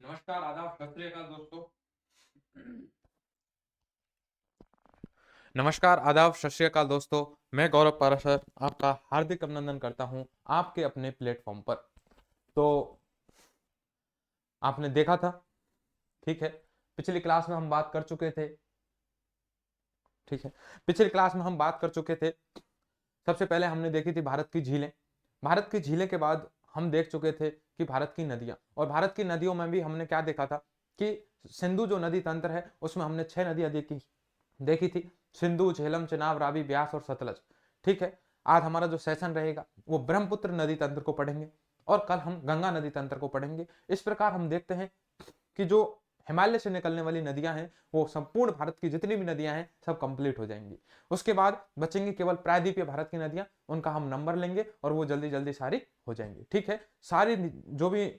नमस्कार, आदाब, सत श्री अकाल दोस्तों। नमस्कार, आदाब, सत श्री अकाल दोस्तों। मैं गौरव पाराशर आपका हार्दिक अभिनंदन करता हूं आपके अपने प्लेटफॉर्म पर। तो आपने देखा था, ठीक है, पिछली क्लास में हम बात कर चुके थे। ठीक है, पिछली क्लास में हम बात कर चुके थे। सबसे पहले हमने देखी थी भारत की झीलें। भारत की झीलें के बाद हम देख चुके थे कि भारत की नदियां, और भारत की नदियों में भी हमने क्या देखा था कि सिंधु जो नदी तंत्र है उसमें हमने 6 नदियां देखी थी। सिंधु, झेलम, चिनाब, रावी, ब्यास और सतलज। ठीक है, आज हमारा जो सेशन रहेगा वो ब्रह्मपुत्र नदी तंत्र को पढ़ेंगे और कल हम गंगा नदी तंत्र को पढ़ेंगे। इस प्रकार हम देखते हैं कि जो हिमालय से निकलने वाली नदियां हैं वो संपूर्ण भारत की जितनी भी नदियां हैं सब कंप्लीट हो जाएंगी। उसके बाद बचेंगी केवल प्रायद्वीपीय भारत की नदियां, उनका हम नंबर लेंगे और वो जल्दी जल्दी सारी हो जाएंगी। ठीक है, सारी जो भी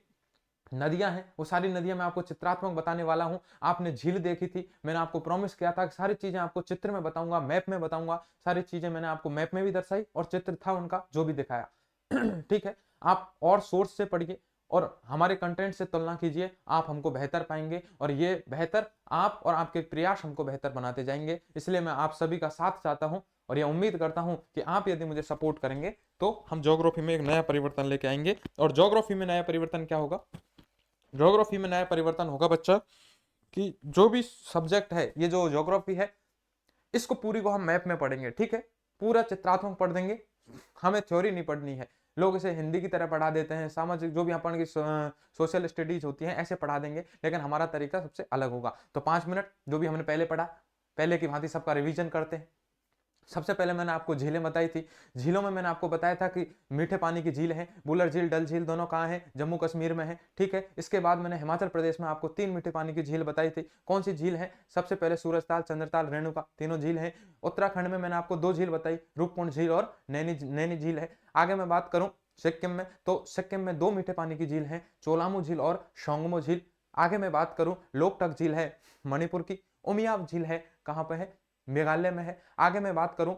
नदियां हैं वो सारी नदियां मैं आपको चित्रात्मक बताने वाला हूं। आपने झील देखी थी, मैंने आपको प्रॉमिस किया था कि सारी चीजें आपको चित्र में बताऊंगा, मैप में बताऊंगा। सारी चीजें मैंने आपको मैप में भी दर्शाई और चित्र था उनका जो भी दिखाया। ठीक है, आप और सोर्स से पढ़िए और हमारे कंटेंट से तुलना कीजिए, आप हमको बेहतर पाएंगे और ये बेहतर आप और आपके प्रयास हमको बेहतर बनाते जाएंगे। इसलिए मैं आप सभी का साथ चाहता हूं और ये उम्मीद करता हूं कि आप यदि मुझे सपोर्ट करेंगे तो हम ज्योग्राफी में एक नया परिवर्तन लेके आएंगे। और ज्योग्राफी में नया परिवर्तन क्या होगा? ज्योग्राफी में नया परिवर्तन होगा बच्चा कि जो भी सब्जेक्ट है, ये जो ज्योग्राफी है, इसको पूरी को हम मैप में पढ़ेंगे। ठीक है, पूरा चित्रात्मक पढ़ देंगे, हमें थ्योरी नहीं पढ़नी है। लोग इसे हिंदी की तरह पढ़ा देते हैं, सामाजिक जो भी अपन की सोशल स्टडीज होती हैं ऐसे पढ़ा देंगे, लेकिन हमारा तरीका सबसे अलग होगा। तो 5 मिनट जो भी हमने पहले पढ़ा, पहले की भांति सबका रिवीजन करते हैं। सबसे पहले मैंने आपको झीलें बताई थी। झीलों में मैंने आपको बताया था कि मीठे पानी की झील है, बुलर झील, डल झील, दोनों कहाँ हैं? जम्मू कश्मीर में है। ठीक है, इसके बाद मैंने हिमाचल प्रदेश में आपको 3 मीठे पानी की झील बताई थी। कौन सी झील है? सबसे पहले सूरजताल, चंद्रताल, रेणुका, तीनों झील है। उत्तराखंड में मैंने आपको 2 झील बताई, रूपकुंड झील और नैनी नैनी झील है। आगे मैं बात करूं सिक्किम में, तो सिक्किम में 2 मीठे पानी की झील है, चोलामू झील और शोंगमो झील। आगे मैं बात करूं लोकटक झील है मणिपुर की, उमियाव झील है कहां पे है? मेघालय में है। आगे मैं बात करूं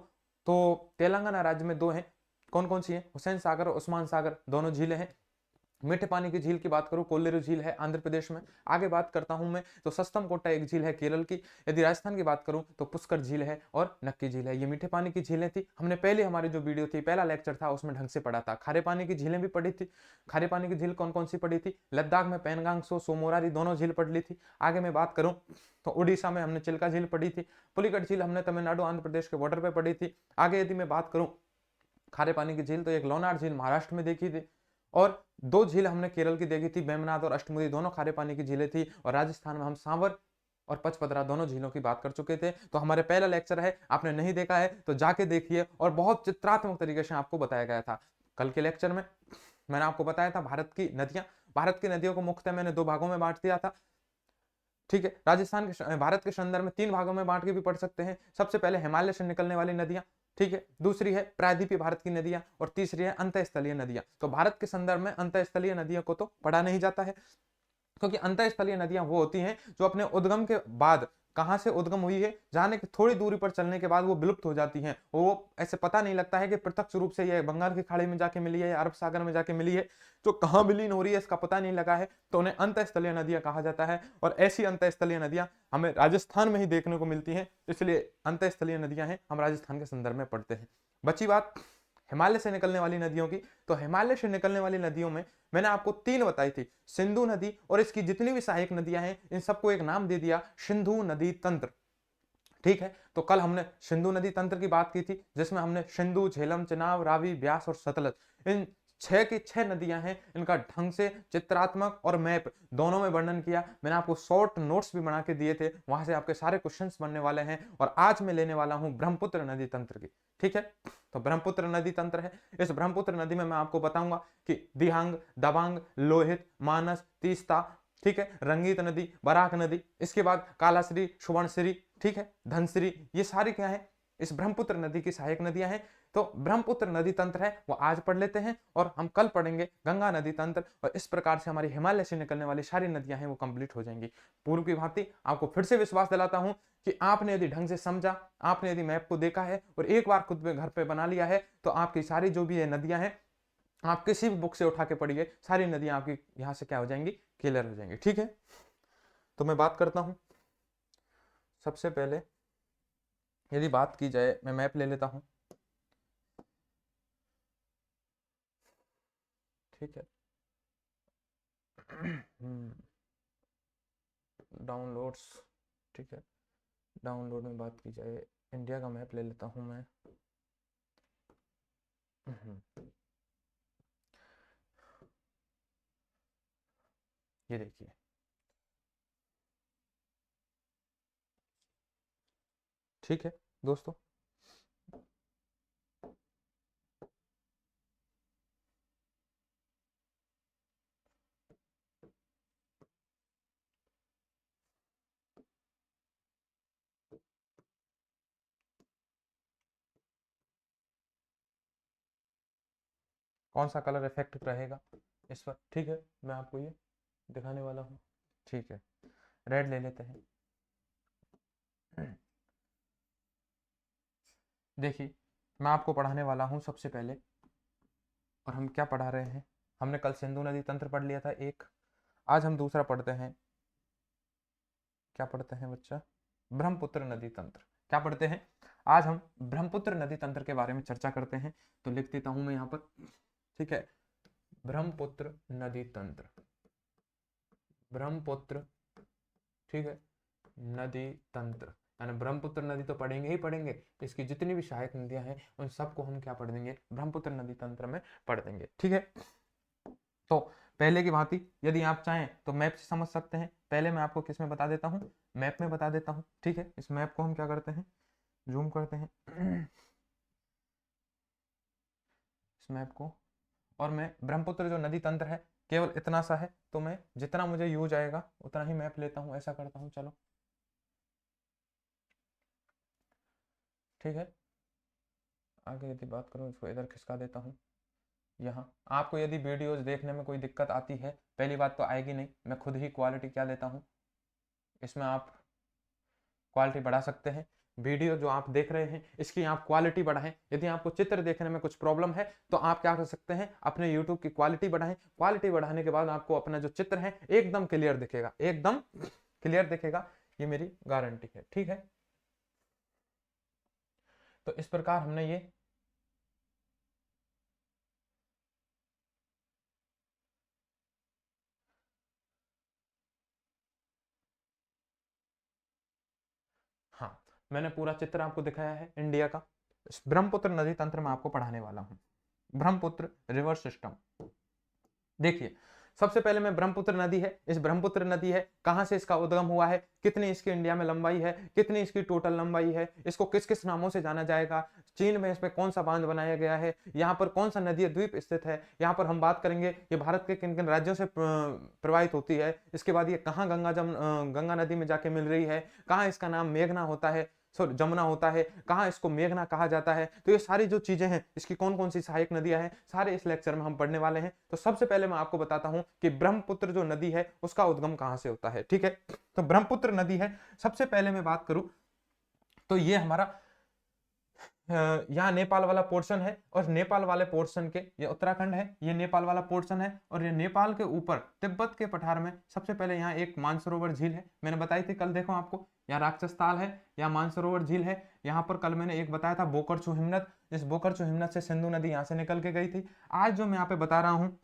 तो तेलंगाना राज्य में 2 हैं। कौन कौन सी हैं? हुसैन सागर और उस्मान सागर, दोनों झीलें हैं। मीठे पानी की झील की बात करूं, कोल्लेरू झील है आंध्र प्रदेश में। आगे बात करता हूं मैं तो सस्तम कोट्टा एक झील है केरल की। यदि राजस्थान की बात करूं तो पुष्कर झील है और नक्की झील है। ये मीठे पानी की झीलें थी। हमने पहले हमारी जो वीडियो थी, पहला लेक्चर था, उसमें ढंग से पढ़ा था। खारे पानी की झीलें भी पढ़ी थी। खारे पानी की झील कौन कौन सी पढ़ी थी? लद्दाख में पेनगांग सो, सोमोरारी, दोनों झील पढ़ ली थी। आगे मैं बात करूं तो उड़ीसा में हमने चिल्का झील पढ़ी थी। पुलिकट झील हमने तमिलनाडु आंध्र प्रदेश के बॉर्डर पर पढ़ी थी। आगे यदि मैं बात करूं खारे पानी की झील, तो एक लोनार झील महाराष्ट्र में देखी थी और 2 झील हमने केरल की देखी थी, बेमनाथ और अष्टमुदी, दोनों खारे पानी की झीलें थी। और राजस्थान में हम सांवर और पचपदरा दोनों झीलों की बात कर चुके थे। तो हमारे पहला लेक्चर है, आपने नहीं देखा है तो जाके देखिए, और बहुत चित्रात्मक तरीके से आपको बताया गया था। कल के लेक्चर में मैंने आपको बताया था भारत की नदियां। भारत की नदियों को मुख्यतः मैंने 2 भागों में बांट दिया था। ठीक है, राजस्थान के भारत के संदर्भ में 3 भागों में बांट के भी पढ़ सकते हैं। सबसे पहले हिमालय से निकलने वाली नदियां, ठीक है, दूसरी है प्रायद्वीपीय भारत की नदियां और तीसरी है अंतःस्थलीय नदियां। तो भारत के संदर्भ में अंतःस्थलीय नदियों को तो पढ़ा नहीं जाता है, क्योंकि अंतःस्थलीय नदियां वो होती हैं जो अपने उद्गम के बाद, कहां से उद्गम हुई है, जाने की थोड़ी दूरी पर चलने के बाद वो विलुप्त हो जाती हैं। वो ऐसे पता नहीं लगता है कि प्रत्यक्ष रूप से ये बंगाल की खाड़ी में जाके मिली है या अरब सागर में जाके मिली है, जो कहां विलीन हो रही है इसका पता नहीं लगा है, तो उन्हें अंतःस्थलीय नदियां कहा जाता है। और ऐसी अंतःस्थलीय नदियां हमें राजस्थान में ही देखने को मिलती हैं, इसलिए अंतःस्थलीय नदियां हैं, हम राजस्थान के संदर्भ में पढ़ते हैं। बची बात हिमालय से निकलने वाली नदियों की, तो हिमालय से निकलने वाली नदियों में मैंने आपको 3 बताई थी, सिंधु नदी और इसकी जितनी भी सहायक नदियां हैं, इन सबको एक नाम दे दिया, सिंधु नदी तंत्र। ठीक है, तो कल हमने सिंधु नदी तंत्र की बात की थी, जिसमें हमने सिंधु, झेलम, चिनाब, रावी, ब्यास और सतलज, इन 6 की 6 नदियां हैं, इनका ढंग से चित्रात्मक और मैप दोनों में वर्णन किया। मैंने आपको शॉर्ट नोट्स भी बना के दिए थे, वहां से आपके सारे क्वेश्चंस बनने वाले हैं। और आज मैं लेने वाला हूं ब्रह्मपुत्र नदी तंत्र की। ठीक है, तो ब्रह्मपुत्र नदी तंत्र है। इस ब्रह्मपुत्र नदी में मैं आपको बताऊंगा कि दिहांग, दबांग, लोहित, मानस, तीस्ता, ठीक है, रंगीत नदी, बराक नदी, इसके बाद कालाश्री, सुवर्णश्री, ठीक है, धनश्री, ये सारी क्या है? इस ब्रह्मपुत्र नदी की सहायक नदियां हैं। तो ब्रह्मपुत्र नदी तंत्र है वो आज पढ़ लेते हैं और हम कल पढ़ेंगे गंगा नदी तंत्र। और इस प्रकार से हमारी हिमालय से निकलने वाली सारी नदियां हैं वो कंप्लीट हो जाएंगी। पूर्व की भांति आपको फिर से विश्वास दिलाता हूं कि आपने यदि ढंग से समझा, आपने यदि मैप को देखा है और एक बार खुद पे घर पे बना लिया है, तो आपकी सारी जो भी है नदियां हैं आप किसी भी बुक से उठा के पढ़िए, सारी नदियां आपकी यहाँ से क्या हो जाएंगी, क्लियर हो जाएंगी। ठीक है, तो मैं बात करता हूँ। सबसे पहले यदि बात की जाए, मैं मैप ले लेता हूँ। ठीक है, डाउनलोड्स। ठीक है, डाउनलोड में बात की जाए, इंडिया का मैप ले लेता हूँ मैं। ये देखिए, ठीक है दोस्तों, कौन सा कलर इफेक्ट रहेगा इस पर। ठीक है, मैं आपको ये दिखाने वाला हूँ। ठीक है, रेड ले लेते हैं। देखिए, मैं आपको पढ़ाने वाला हूँ सबसे पहले, और हम क्या पढ़ा रहे हैं, हमने कल सिंधु नदी तंत्र पढ़ लिया था एक, आज हम दूसरा पढ़ते हैं। क्या पढ़ते हैं बच्चा, ब्रह्मपुत्र नदी तंत्र। क्या पढ़ते हैं, आज हम ब्रह्मपुत्र नदी तंत्र के बारे में चर्चा करते हैं। तो लिख देता हूं मैं यहाँ पर। ठीक है, ब्रह्मपुत्र नदी तंत्र, ब्रह्मपुत्र, ठीक है, नदी तंत्र, यानी ब्रह्मपुत्र नदी तो पढ़ेंगे ही पढ़ेंगे, इसकी जितनी भी सहायक नदियां हैं उन सबको हम क्या पढ़ देंगे, ब्रह्मपुत्र नदी तंत्र में पढ़ देंगे। ठीक है, तो पहले की भांति यदि आप चाहें तो मैप से समझ सकते हैं। पहले मैं आपको किस में बता देता हूँ, मैप में बता देता हूँ। ठीक है, इस मैप को हम क्या करते हैं, जूम करते हैं इस मैप को, और मैं ब्रह्मपुत्र जो नदी तंत्र है केवल इतना सा है, तो मैं जितना मुझे यूज आएगा उतना ही मैप लेता हूँ, ऐसा करता हूँ। चलो ठीक है, आगे यदि बात करूँ, इसको इधर खिसका देता हूँ। यहाँ आपको यदि वीडियोस देखने में कोई दिक्कत आती है, पहली बात तो आएगी नहीं, मैं खुद ही क्वालिटी क्या लेता हूँ, इसमें आप क्वालिटी बढ़ा सकते हैं। वीडियो जो आप देख रहे हैं इसकी आप क्वालिटी बढ़ाएं। यदि आपको चित्र देखने में कुछ प्रॉब्लम है तो आप क्या कर सकते हैं, अपने YouTube की क्वालिटी बढ़ाएं। क्वालिटी बढ़ाने के बाद आपको अपना जो चित्र है एकदम क्लियर दिखेगा, एकदम क्लियर दिखेगा, ये मेरी गारंटी है। ठीक है, तो इस प्रकार हमने ये हाँ, मैंने पूरा चित्र आपको दिखाया है इंडिया का। ब्रह्मपुत्र नदी तंत्र में आपको पढ़ाने वाला हूं, ब्रह्मपुत्र रिवर सिस्टम। देखिए, सबसे पहले मैं ब्रह्मपुत्र नदी है, इस ब्रह्मपुत्र नदी है, कहां से इसका उद्गम हुआ है, कितनी इसकी इंडिया में लंबाई है, कितनी इसकी टोटल लंबाई है, इसको किस किस नामों से जाना जाएगा, चीन में इस पे कौन सा बांध बनाया गया है, यहाँ पर कौन सा नदी द्वीप स्थित है, यहाँ पर हम बात करेंगे ये भारत के किन किन राज्यों से प्रवाहित होती है, इसके बाद ये कहाँ गंगा नदी में जाके मिल रही है, कहाँ इसका नाम मेघना होता है, सॉरी जमुना होता है, कहाँ इसको मेघना कहा जाता है। तो ये सारी जो चीजें हैं, इसकी कौन कौन सी सहायक नदियां हैं, सारे इस लेक्चर में हम पढ़ने वाले हैं। तो सबसे पहले मैं आपको बताता हूं कि ब्रह्मपुत्र जो नदी है उसका उद्गम कहां से होता है। ठीक है, तो ब्रह्मपुत्र नदी है, सबसे पहले मैं बात करूं तो ये हमारा यहाँ नेपाल वाला पोर्शन है, और नेपाल वाले पोर्शन के, ये उत्तराखंड है, ये नेपाल वाला पोर्शन है, और ये नेपाल के ऊपर तिब्बत के पठार में सबसे पहले यहाँ एक मानसरोवर झील है, मैंने बताई थी कल, देखो आपको, यहाँ राक्षस ताल है, यहाँ मानसरोवर झील है, यहाँ पर कल मैंने एक बताया था बोकरचू हिमनद, इस बोकरचू हिमनद से सिंधु नदी यहाँ से निकल के गई थी। आज जो मैं यहाँ पे बता रहा हूँ,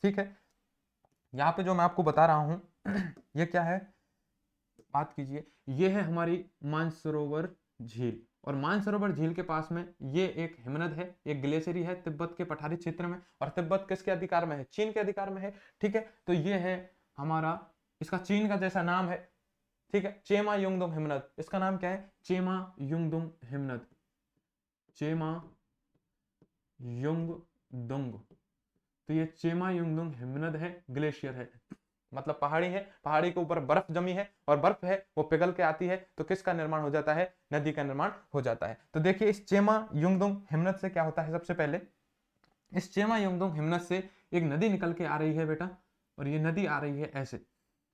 ठीक है, यहाँ पे जो मैं आपको बता रहा हूँ ये क्या है, बात कीजिए, ये है हमारी मानसरोवर झील, और मानसरोवर झील के पास में ये एक हिमनद है, एक ग्लेशियरी है तिब्बत के पठारी क्षेत्र में, और तिब्बत किसके अधिकार में है, चीन के अधिकार में है। ठीक है, तो ये है हमारा, इसका चीन का जैसा नाम है। ठीक है, चेमा युंगदुंग हिमनद, इसका नाम क्या है, चेमा युंगदुंग हिमनद, चेमा युंगदुंग। तो ये चेमा युंगदुंग हिमनद है, ग्लेशियर है, मतलब पहाड़ी है, पहाड़ी के ऊपर बर्फ जमी है, और बर्फ है वो पिघल के आती है, तो किसका निर्माण हो जाता है, नदी का निर्माण हो जाता है। तो देखिए, इस चेमा युंगदुंग हिमनद से क्या होता है, सबसे पहले इस चेमा युंगदुंग हिमनद से एक नदी निकल के आ रही है बेटा, और ये नदी आ रही है ऐसे,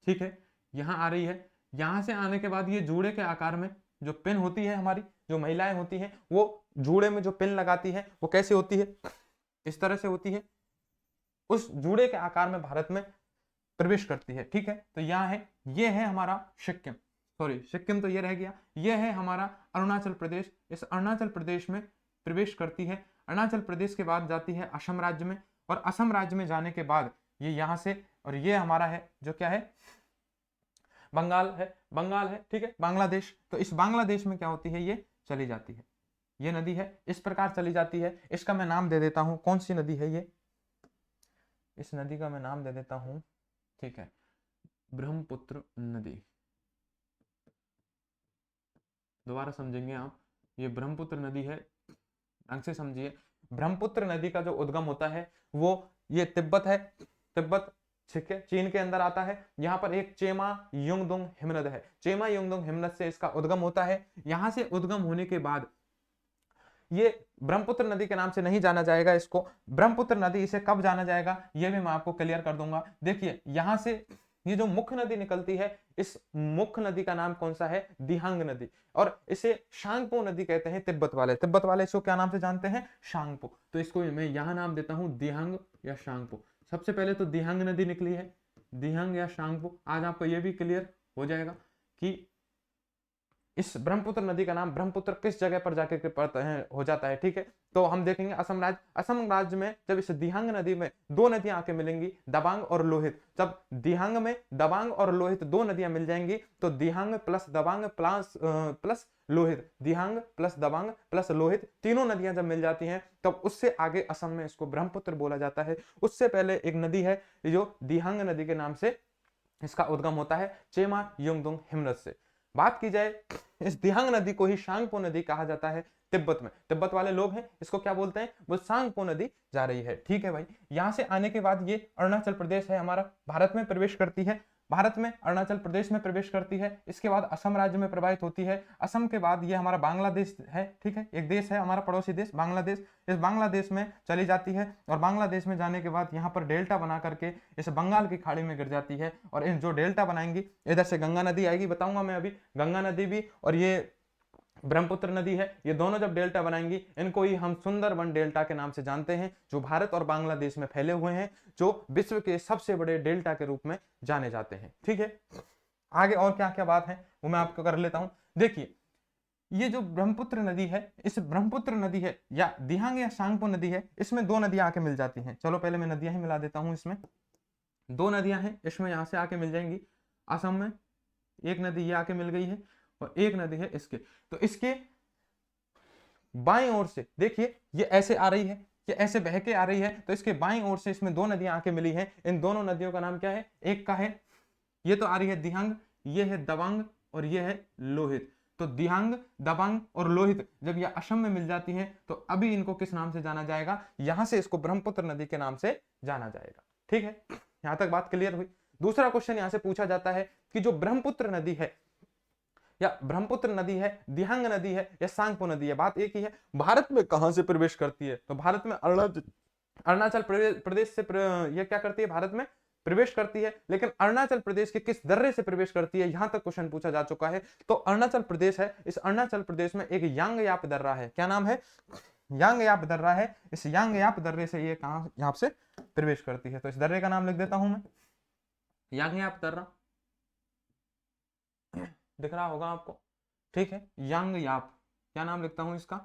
ठीक है, यहाँ आ रही है, यहाँ से आने के बाद ये जूड़े के आकार में जो पिन होती है, हमारी जो महिलाएं होती हैं वो जूड़े में जो पिन लगाती है वो कैसे होती है, इस तरह से होती है, उस जूड़े के आकार में भारत में प्रवेश करती है। ठीक है, तो यहाँ है, ये है हमारा सिक्किम, सॉरी सिक्किम तो ये रह गया, ये है हमारा अरुणाचल प्रदेश। इस अरुणाचल प्रदेश में प्रवेश करती है। अरुणाचल प्रदेश के बाद जाती है असम राज्य में, और असम राज्य में जाने के बाद ये यहाँ से, और ये हमारा है जो क्या है, बंगाल है, बंगाल है। ठीक है, बांग्लादेश। तो इस बांग्लादेश में क्या होती है, ये चली जाती है, ये नदी है, इस प्रकार चली जाती है। इसका मैं नाम दे देता हूं, कौन सी नदी है ये, इस नदी का मैं नाम दे देता हूं, ठीक है, ब्रह्मपुत्र नदी। दोबारा समझेंगे आप, ये ब्रह्मपुत्र नदी है, ढंग से समझिए। ब्रह्मपुत्र नदी का जो उद्गम होता है वो ये तिब्बत है, तिब्बत, ठीक है, चीन के अंदर आता है। यहाँ पर एक चेमा युंगदुंग हिमनद है, चेमा युंगदुंग हिमनद से इसका उद्गम होता है। यहाँ से उद्गम होने के बाद ये ब्रह्मपुत्र नदी के नाम से नहीं जाना जाएगा, इसको ब्रह्मपुत्र नदी, इसे कब जाना जाएगा ये भी मैं आपको क्लियर कर दूंगा। देखिए यहाँ से ये जो मुख्य नदी निकलती है, इस मुख्य नदी का नाम कौन सा है, दिहांग नदी, और इसे शांगपो नदी कहते हैं। तिब्बत वाले इसको क्या नाम से जानते हैं, शांगपो। तो इसको मैं यहाँ नाम देता हूँ दिहांग या शांगपो। सबसे पहले तो दिहांग नदी निकली है, दिहांग या शांगपो। आज आपको यह भी क्लियर हो जाएगा कि इस ब्रह्मपुत्र नदी का नाम ब्रह्मपुत्र किस जगह पर जाकर पड़ता है, हो जाता है। ठीक है, तो हम देखेंगे असम राज्य, असम राज्य में जब इस दिहांग नदी में दो नदियां आके मिलेंगी, दबांग और लोहित, जब दिहांग में दबांग और लोहित दो नदियां मिल जाएंगी तो दिहांग प्लस दबांग प्लस लोहित, दिहांग प्लस दबांग प्लस लोहित, तीनों नदियां जब मिल जाती हैं तब उससे आगे असम में इसको ब्रह्मपुत्र बोला जाता है। उससे पहले एक नदी है जो दिहांग नदी के नाम से इसका उद्गम होता है, चेमा युंगदुंग हिमनद से। बात की जाए, इस दिहांग नदी को ही शांगपो नदी कहा जाता है। तिब्बत में, तिब्बत वाले लोग हैं, इसको क्या बोलते हैं, वो सांगपो नदी जा रही है। ठीक है भाई, यहां से आने के बाद ये अरुणाचल प्रदेश है हमारा, भारत में प्रवेश करती है, भारत में अरुणाचल प्रदेश में प्रवेश करती है। इसके बाद असम राज्य में प्रवाहित होती है। असम के बाद ये हमारा बांग्लादेश है, ठीक है, एक देश है हमारा पड़ोसी देश बांग्लादेश। इस बांग्लादेश में चली जाती है, और बांग्लादेश में जाने के बाद यहाँ पर डेल्टा बना करके इस बंगाल की खाड़ी में गिर जाती है। और इन जो डेल्टा बनाएंगी, इधर से गंगा नदी आएगी, बताऊंगा मैं अभी, गंगा नदी भी और ये ब्रह्मपुत्र नदी है, ये दोनों जब डेल्टा बनाएंगी, इनको ही हम सुंदरबन डेल्टा के नाम से जानते हैं, जो भारत और बांग्लादेश में फैले हुए हैं, जो विश्व के सबसे बड़े डेल्टा के रूप में जाने जाते हैं। ठीक है, आगे और क्या क्या बात है वो मैं आपको कर लेता हूं। देखिए, ये जो ब्रह्मपुत्र नदी है, इस ब्रह्मपुत्र नदी है या दिहांग या सांगपो नदी है, इसमें दो नदियां आके मिल जाती हैं। चलो पहले मैं नदियां ही मिला देता हूं। इसमें दो नदियां हैं, इसमें यहां से आके मिल जाएंगी। असम में एक नदी ये आके मिल गई है, और एक नदी है इसके, तो इसके बाईं ओर से देखिए, ये ऐसे आ रही है, ये ऐसे बह के आ रही है, तो इसके बाईं ओर से इसमें दो नदियां आके मिली हैं। इन दोनों नदियों का नाम क्या है, एक का है, ये तो आ रही है दिहांग, ये है दबांग, और ये है लोहित। तो दिहांग, दबांग और लोहित जब ये असम में मिल जाती हैं, तो अभी इनको किस नाम से जाना जाएगा, यहां से इसको ब्रह्मपुत्र नदी के नाम से जाना जाएगा। ठीक है, यहां तक बात क्लियर हुई। दूसरा क्वेश्चन यहां से पूछा जाता है कि जो ब्रह्मपुत्र नदी है, या ब्रह्मपुत्र नदी है, दिहांग नदी है, या सांगपो नदी है, बात एक ही है, भारत में कहां से प्रवेश करती है, तो भारत में अरुणाचल प्रदेश से ये क्या करती है, भारत में प्रवेश करती है। लेकिन अरुणाचल प्रदेश के किस दर्रे से प्रवेश करती है, यहां तक क्वेश्चन पूछा जा चुका है। तो अरुणाचल प्रदेश है, इस अरुणाचल प्रदेश में एक यांगयाप दर्रा है, क्या नाम है, यांगयाप दर्रा है। इस यांगयाप दर्रे से ये कहां, यहां से प्रवेश करती है। तो इस दर्रे का नाम लिख देता हूं मैं, यांगयाप दर्रा, दिख रहा होगा आपको। ठीक है, यांगयाप, क्या नाम लिखता हूं इसका,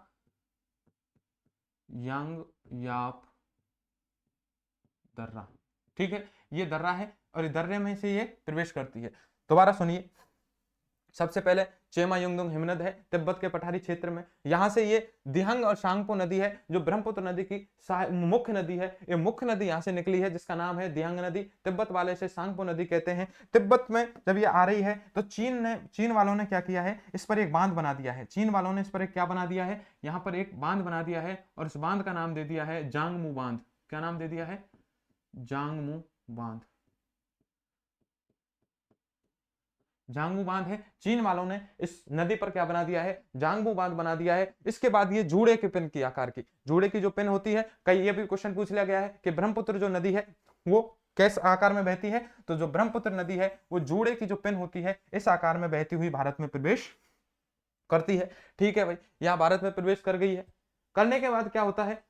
यांगयाप दर्रा। ठीक है, ये दर्रा है, और इस दर्रे में से ये प्रवेश करती है। दोबारा सुनिए, सबसे पहले चेमा युंगदुंग हिमनद है, तिब्बत के पठारी क्षेत्र में। यहां से ये दिहांग और सांगपो नदी है, जो ब्रह्मपुत्र नदी की मुख्य नदी है। ये मुख्य नदी यहां से निकली है, जिसका नाम है दिहांग नदी, तिब्बत वाले से सांगपो नदी कहते हैं। तिब्बत में जब ये आ रही है, तो चीन वालों ने क्या किया है, इस पर एक बांध बना दिया है। चीन वालों ने इस पर एक क्या बना दिया है, यहाँ पर एक बांध बना दिया है, और इस बांध का नाम दे दिया है जांगमू बांध। क्या नाम दे दिया है, जांगमू बांध। जांगमू बांध है, चीन वालों ने इस नदी पर क्या बना दिया है, जांगमू बांध बना दिया है। इसके बाद ये जूड़े के पिन की आकार की, जूड़े की जो पिन होती है, कई ये भी क्वेश्चन पूछ लिया गया है कि ब्रह्मपुत्र जो नदी है वो किस आकार में बहती है, तो जो ब्रह्मपुत्र नदी है वो जूड़े की जो पिन होती है इस आकार में बहती हुई भारत में प्रवेश करती है। ठीक है भाई, यहां भारत में प्रवेश कर गई है। करने के बाद क्या होता है,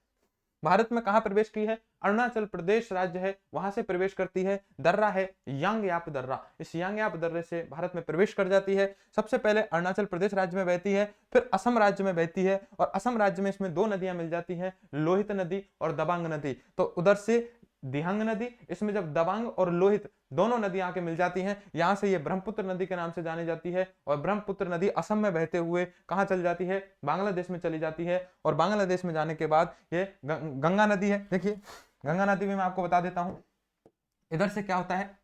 भारत में कहां प्रवेश की है? अरुणाचल प्रदेश राज्य है वहां से प्रवेश करती है। दर्रा है यांगयाप दर्रा, इस यांगयाप दर्रे से भारत में प्रवेश कर जाती है। सबसे पहले अरुणाचल प्रदेश राज्य में बहती है, फिर असम राज्य में बहती है, और असम राज्य में इसमें दो नदियां मिल जाती हैं, लोहित नदी और दबांग नदी। तो उधर से दिहंग नदी, इसमें जब दबांग और लोहित दोनों नदियां आके मिल जाती हैं, यहां से ये ब्रह्मपुत्र नदी के नाम से जानी जाती है। और ब्रह्मपुत्र नदी असम में बहते हुए कहां चल जाती है? बांग्लादेश में चली जाती है। और बांग्लादेश में जाने के बाद ये गंगा नदी है। देखिए गंगा नदी में मैं आपको बता देता हूं, इधर से क्या होता है,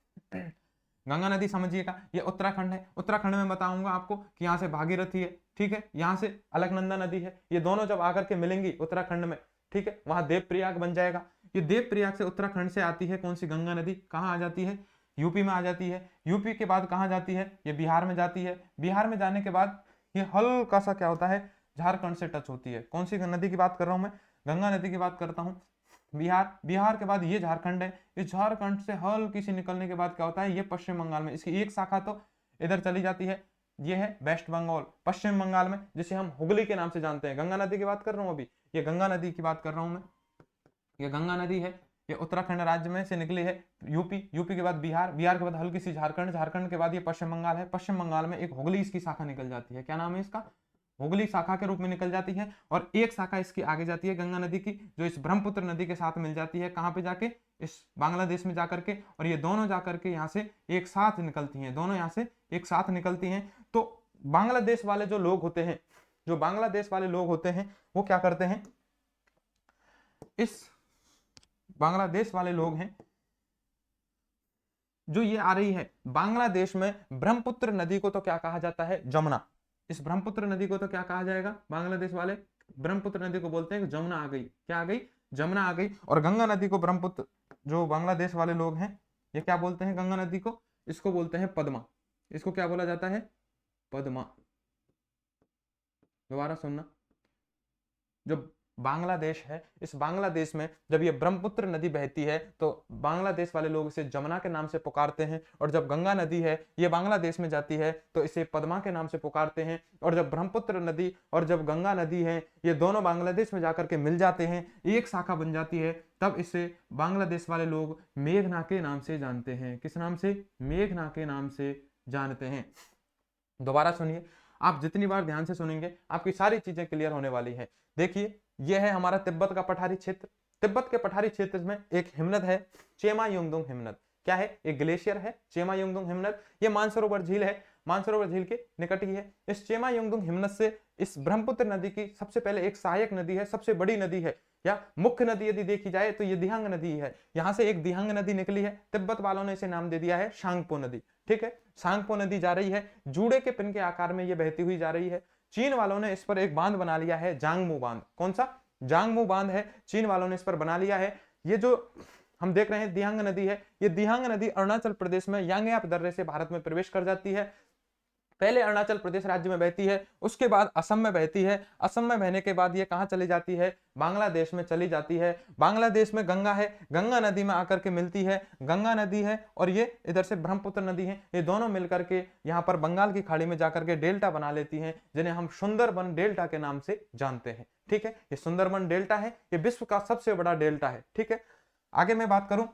गंगा नदी समझिएगा, ये उत्तराखंड है। उत्तराखंड में बताऊंगा आपको कि यहाँ से भागीरथी है, ठीक है, यहाँ से अलकनंदा नदी है। ये दोनों जब आकर के मिलेंगी उत्तराखंड में, ठीक है, वहां देवप्रयाग बन जाएगा। ये देवप्रयाग से उत्तराखंड से आती है कौन सी गंगा नदी, कहाँ आ जाती है? यूपी में आ जाती है। यूपी के बाद कहाँ जाती है? ये बिहार में जाती है। बिहार में जाने के बाद ये हल्का सा क्या होता है, झारखंड से टच होती है। कौन सी नदी की बात कर रहा हूं मैं? गंगा नदी की बात करता हूँ। बिहार के बाद ये झारखंड है। इस झारखंड से हल्की सी निकलने के बाद क्या होता है, ये पश्चिम बंगाल में, इसकी एक शाखा तो इधर चली जाती है, ये है वेस्ट बंगाल, पश्चिम बंगाल में, जिसे हम हुगली के नाम से जानते हैं। गंगा नदी की बात कर रहा हूँ अभी, ये गंगा नदी की बात कर रहा हूँ मैं। ये गंगा नदी है, ये उत्तराखंड राज्य में से निकली है। यूपी के बाद बिहार के बाद हल्की सी झारखंड के बाद ये पश्चिम बंगाल है। पश्चिम बंगाल में एक हुगली इसकी शाखा निकल जाती है। क्या नाम है इसका? हुगली शाखा के रूप में निकल जाती है। और एक शाखा इसकी आगे जाती है गंगा नदी की, जो इस ब्रह्मपुत्र नदी के साथ मिल जाती है। कहां पे जाके? इस बांग्लादेश में जाकर के। और ये दोनों जाकर के यहाँ से एक साथ निकलती हैं, दोनों यहाँ से एक साथ निकलती हैं। तो बांग्लादेश वाले जो लोग होते हैं, जो बांग्लादेश वाले लोग होते हैं, वो क्या करते हैं, इस बांग्लादेश वाले लोग हैं जो ये आ रही है बांग्लादेश में, ब्रह्मपुत्र नदी को तो क्या कहा जाता है? जमुना। इस ब्रह्मपुत्र नदी को तो क्या कहा जाएगा? बांग्लादेश वाले ब्रह्मपुत्र नदी को बोलते हैं जमुना आ गई। क्या आ गई? जमुना आ गई। और गंगा नदी को ब्रह्मपुत्र, जो बांग्लादेश वाले लोग हैं, ये क्या बोलते हैं गंगा नदी को? इसको बोलते हैं पद्मा। इसको क्या बोला जाता है? पद्मा। दोबारा सुनना, जो बांग्लादेश है, इस बांग्लादेश में जब ये ब्रह्मपुत्र नदी बहती है तो बांग्लादेश वाले लोग इसे जमुना के नाम से पुकारते हैं। और जब गंगा नदी है ये बांग्लादेश में जाती है तो इसे पद्मा के नाम से पुकारते हैं। और जब ब्रह्मपुत्र नदी और जब गंगा नदी है ये दोनों बांग्लादेश में जाकर के मिल जाते हैं, एक शाखा बन जाती है, तब इसे बांग्लादेश वाले लोग मेघना के नाम से जानते हैं। किस नाम से? मेघना के नाम से जानते हैं। दोबारा सुनिए, आप जितनी बार ध्यान से सुनेंगे आपकी सारी चीजें क्लियर होने वाली है। देखिए यह है हमारा तिब्बत का पठारी क्षेत्र। तिब्बत के पठारी क्षेत्र में एक हिमनद है, चेमा युंगदुंग हिमनद। क्या है? एक ग्लेशियर है, चेमा युंगदुंग हिमनद। ये मानसरोवर झील है, मानसरोवर झील के निकट ही है। इस चेमा युंगदुंग हिमनद से इस ब्रह्मपुत्र नदी की सबसे पहले एक सहायक नदी है, सबसे बड़ी नदी है, या मुख्य नदी यदि देखी जाए तो ये दिहंग नदी है। यहां से एक दिहंग नदी निकली है, तिब्बत वालों ने इसे नाम दे दिया है सांगपो नदी। ठीक है, सांगपो नदी जा रही है, जूड़े के पिन के आकार में ये बहती हुई जा रही है। चीन वालों ने इस पर एक बांध बना लिया है, जांगमू बांध। कौन सा? जांगमू बांध है, चीन वालों ने इस पर बना लिया है। ये जो हम देख रहे हैं दिहंग नदी है, ये दिहंग नदी अरुणाचल प्रदेश में यांगयाप दर्रे से भारत में प्रवेश कर जाती है। पहले अरुणाचल प्रदेश राज्य में बहती है, उसके बाद असम में बहती है। असम में बहने के बाद ये कहां चली जाती है? बांग्लादेश में चली जाती है। बांग्लादेश में गंगा है, गंगा नदी में आकर के मिलती है, गंगा नदी है, और ये इधर से ब्रह्मपुत्र नदी है। ये दोनों मिलकर के यहाँ पर बंगाल की खाड़ी में जाकर के डेल्टा बना लेती हैं, जिन्हें हम सुंदरबन डेल्टा के नाम से जानते हैं। ठीक है, ये सुंदरबन डेल्टा है, ये विश्व का सबसे बड़ा डेल्टा है। ठीक है, आगे मैं बात करूं,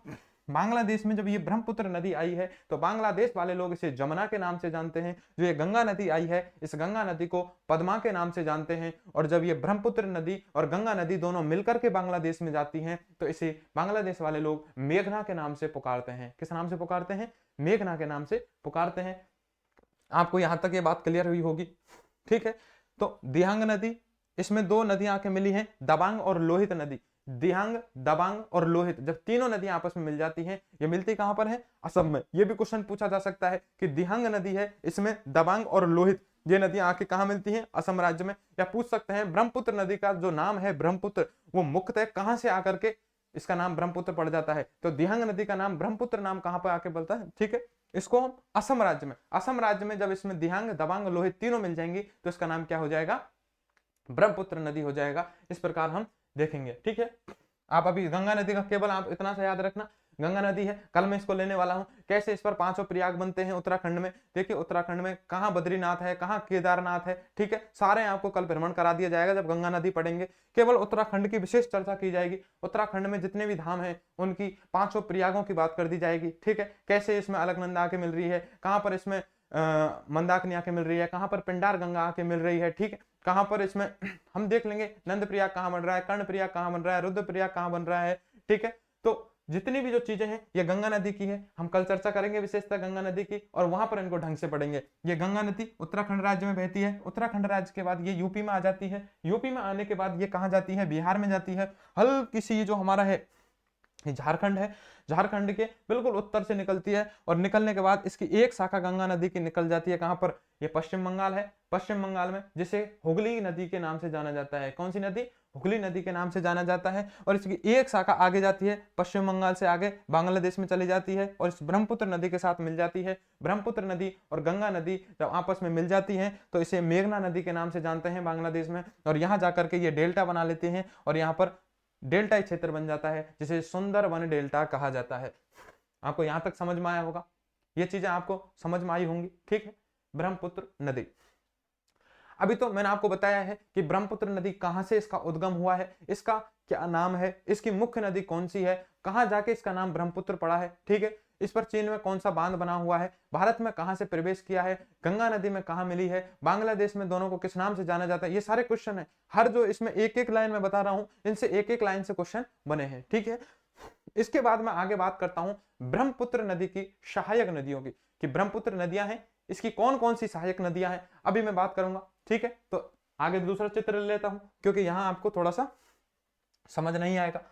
बांग्लादेश में जब ये ब्रह्मपुत्र नदी आई है तो बांग्लादेश वाले लोग इसे जमुना के नाम से जानते हैं। जो ये गंगा नदी आई है, इस गंगा नदी को पद्मा के नाम से जानते हैं। और जब ये ब्रह्मपुत्र नदी और गंगा नदी दोनों मिलकर के बांग्लादेश में जाती हैं तो इसे बांग्लादेश वाले लोग मेघना के नाम से पुकारते हैं। किस नाम से पुकारते हैं? मेघना के नाम से पुकारते हैं। आपको यहां तक ये बात क्लियर हुई होगी। ठीक है, तो दिहंग नदी, इसमें दो नदियां आके मिली हैं, दबांग और लोहित नदी। दिहंग, दबांग और लोहित, जब तीनों नदियां आपस में मिल जाती हैं, ये मिलती कहां पर है? असम में। ये भी क्वेश्चन पूछा जा सकता है कि दिहंग नदी है, इसमें दबांग और लोहित ये नदियां आके कहां मिलती हैं? असम राज्य में। या पूछ सकते हैं ब्रह्मपुत्र नदी का जो नाम है ब्रह्मपुत्र, वो मुख्यतः कहां से आकर के इसका नाम ब्रह्मपुत्र पड़ जाता है? तो दिहंग नदी का नाम ब्रह्मपुत्र नाम कहां पर आके बोलता है? ठीक है, इसको हम असम राज्य में जब इसमें दिहंग, दबांग, लोहित तीनों मिल जाएंगी तो इसका नाम क्या हो जाएगा? ब्रह्मपुत्र नदी हो जाएगा। इस प्रकार हम देखेंगे। ठीक है, आप अभी गंगा नदी का केवल आप इतना सा याद रखना, गंगा नदी है, कल मैं इसको लेने वाला हूँ। कैसे इस पर 5 प्रयाग बनते हैं उत्तराखंड में, देखिए उत्तराखंड में कहाँ बद्रीनाथ है, कहाँ केदारनाथ है, ठीक है, सारे आपको कल भ्रमण करा दिया जाएगा जब गंगा नदी पढ़ेंगे। केवल उत्तराखंड की विशेष चर्चा की जाएगी, उत्तराखंड में जितने भी धाम हैं उनकी 5 प्रयागों की बात कर दी जाएगी, ठीक है, कैसे इसमें अलकनंदा आके मिल रही है, कहाँ पर इसमें मंदाकिनी आके मिल रही है, कहाँ पर पिंडार गंगा आके मिल रही है, ठीक है, कहाँ पर इसमें हम देख लेंगे नंद प्रयाग कहाँ बन रहा है, कर्ण प्रयाग कहाँ बन रहा है, रुद्र प्रयाग कहाँ बन रहा है, ठीक है। तो जितनी भी जो चीजें हैं ये गंगा नदी की है, हम कल चर्चा करेंगे विशेषता गंगा नदी की, और वहां पर इनको ढंग से पढ़ेंगे। ये गंगा नदी उत्तराखंड राज्य में बहती है, उत्तराखंड राज्य के बाद ये यूपी में आ जाती है, यूपी में आने के बाद ये कहाँ जाती है, बिहार में जाती है, हल्की सी जो हमारा है झारखंड है, झारखंड के बिल्कुल उत्तर से निकलती है, और निकलने के बाद इसकी एक शाखा गंगा नदी की निकल जाती है कहां पर, ये पश्चिम बंगाल है, पश्चिम बंगाल में जिसे हुगली नदी के नाम से जाना जाता है, कौन सी नदी, हुगली नदी के नाम से जाना जाता है, और इसकी एक शाखा आगे जाती है पश्चिम बंगाल से आगे बांग्लादेश में चली जाती है, और इस ब्रह्मपुत्र नदी के साथ मिल जाती है। ब्रह्मपुत्र नदी और गंगा नदी जब आपस में मिल जाती हैं तो इसे मेघना नदी के नाम से जानते हैं बांग्लादेश में, और यहां जाकर के ये डेल्टा बना लेते हैं, और यहाँ पर डेल्टा क्षेत्र बन जाता है जिसे सुंदर वन डेल्टा कहा जाता है। आपको यहां तक समझ में आया होगा, ये चीजें आपको समझ में आई होंगी, ठीक है। ब्रह्मपुत्र नदी, अभी तो मैंने आपको बताया है कि ब्रह्मपुत्र नदी कहां से इसका उद्गम हुआ है, इसका क्या नाम है, इसकी मुख्य नदी कौन सी है, कहां जाके इसका नाम ब्रह्मपुत्र पड़ा है, ठीक है, इस पर चीन में कौन सा बांध बना हुआ है, भारत में कहां से प्रवेश किया है, गंगा नदी में कहां मिली है, बांग्लादेश में दोनों को किस नाम से जाना जाता है, ये सारे क्वेश्चन है। हर जो इसमें एक एक लाइन में बता रहा हूं, इनसे एक एक लाइन से क्वेश्चन बने हैं, ठीक है। इसके बाद मैं आगे बात करता हूं ब्रह्मपुत्र नदी की सहायक नदियों की, कि ब्रह्मपुत्र नदियां हैं, इसकी कौन कौन सी सहायक नदियां हैं, अभी मैं बात करूंगा, ठीक है। तो आगे दूसरा चित्र ले लेता हूं क्योंकि यहां आपको थोड़ा सा समझ नहीं आएगा।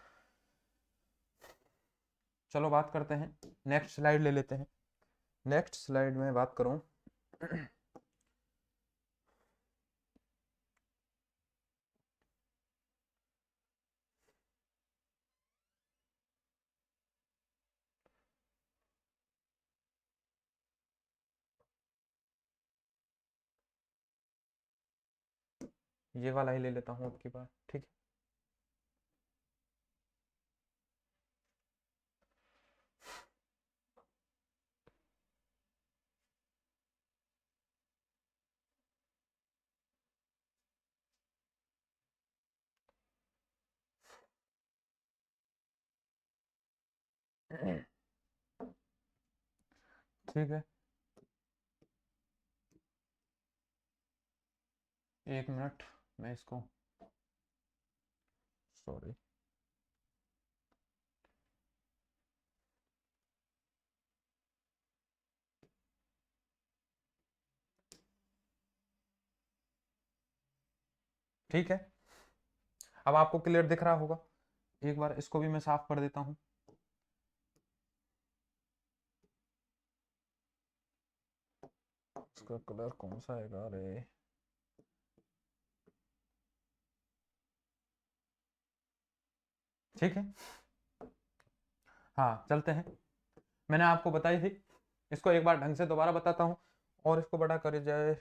चलो बात करते हैं, नेक्स्ट स्लाइड ले लेते हैं, नेक्स्ट स्लाइड में बात करूं ये वाला ही ले लेता हूं अब की बार, ठीक है। ठीक है, एक मिनट, मैं इसको, सॉरी, ठीक है, अब आपको क्लियर दिख रहा होगा। एक बार इसको भी मैं साफ कर देता हूं, इसका कलर कौन सा है, अरे ठीक है, हाँ चलते हैं। मैंने आपको बताई थी, इसको एक बार ढंग से दोबारा बताता हूं, और इसको बड़ा करे जाए,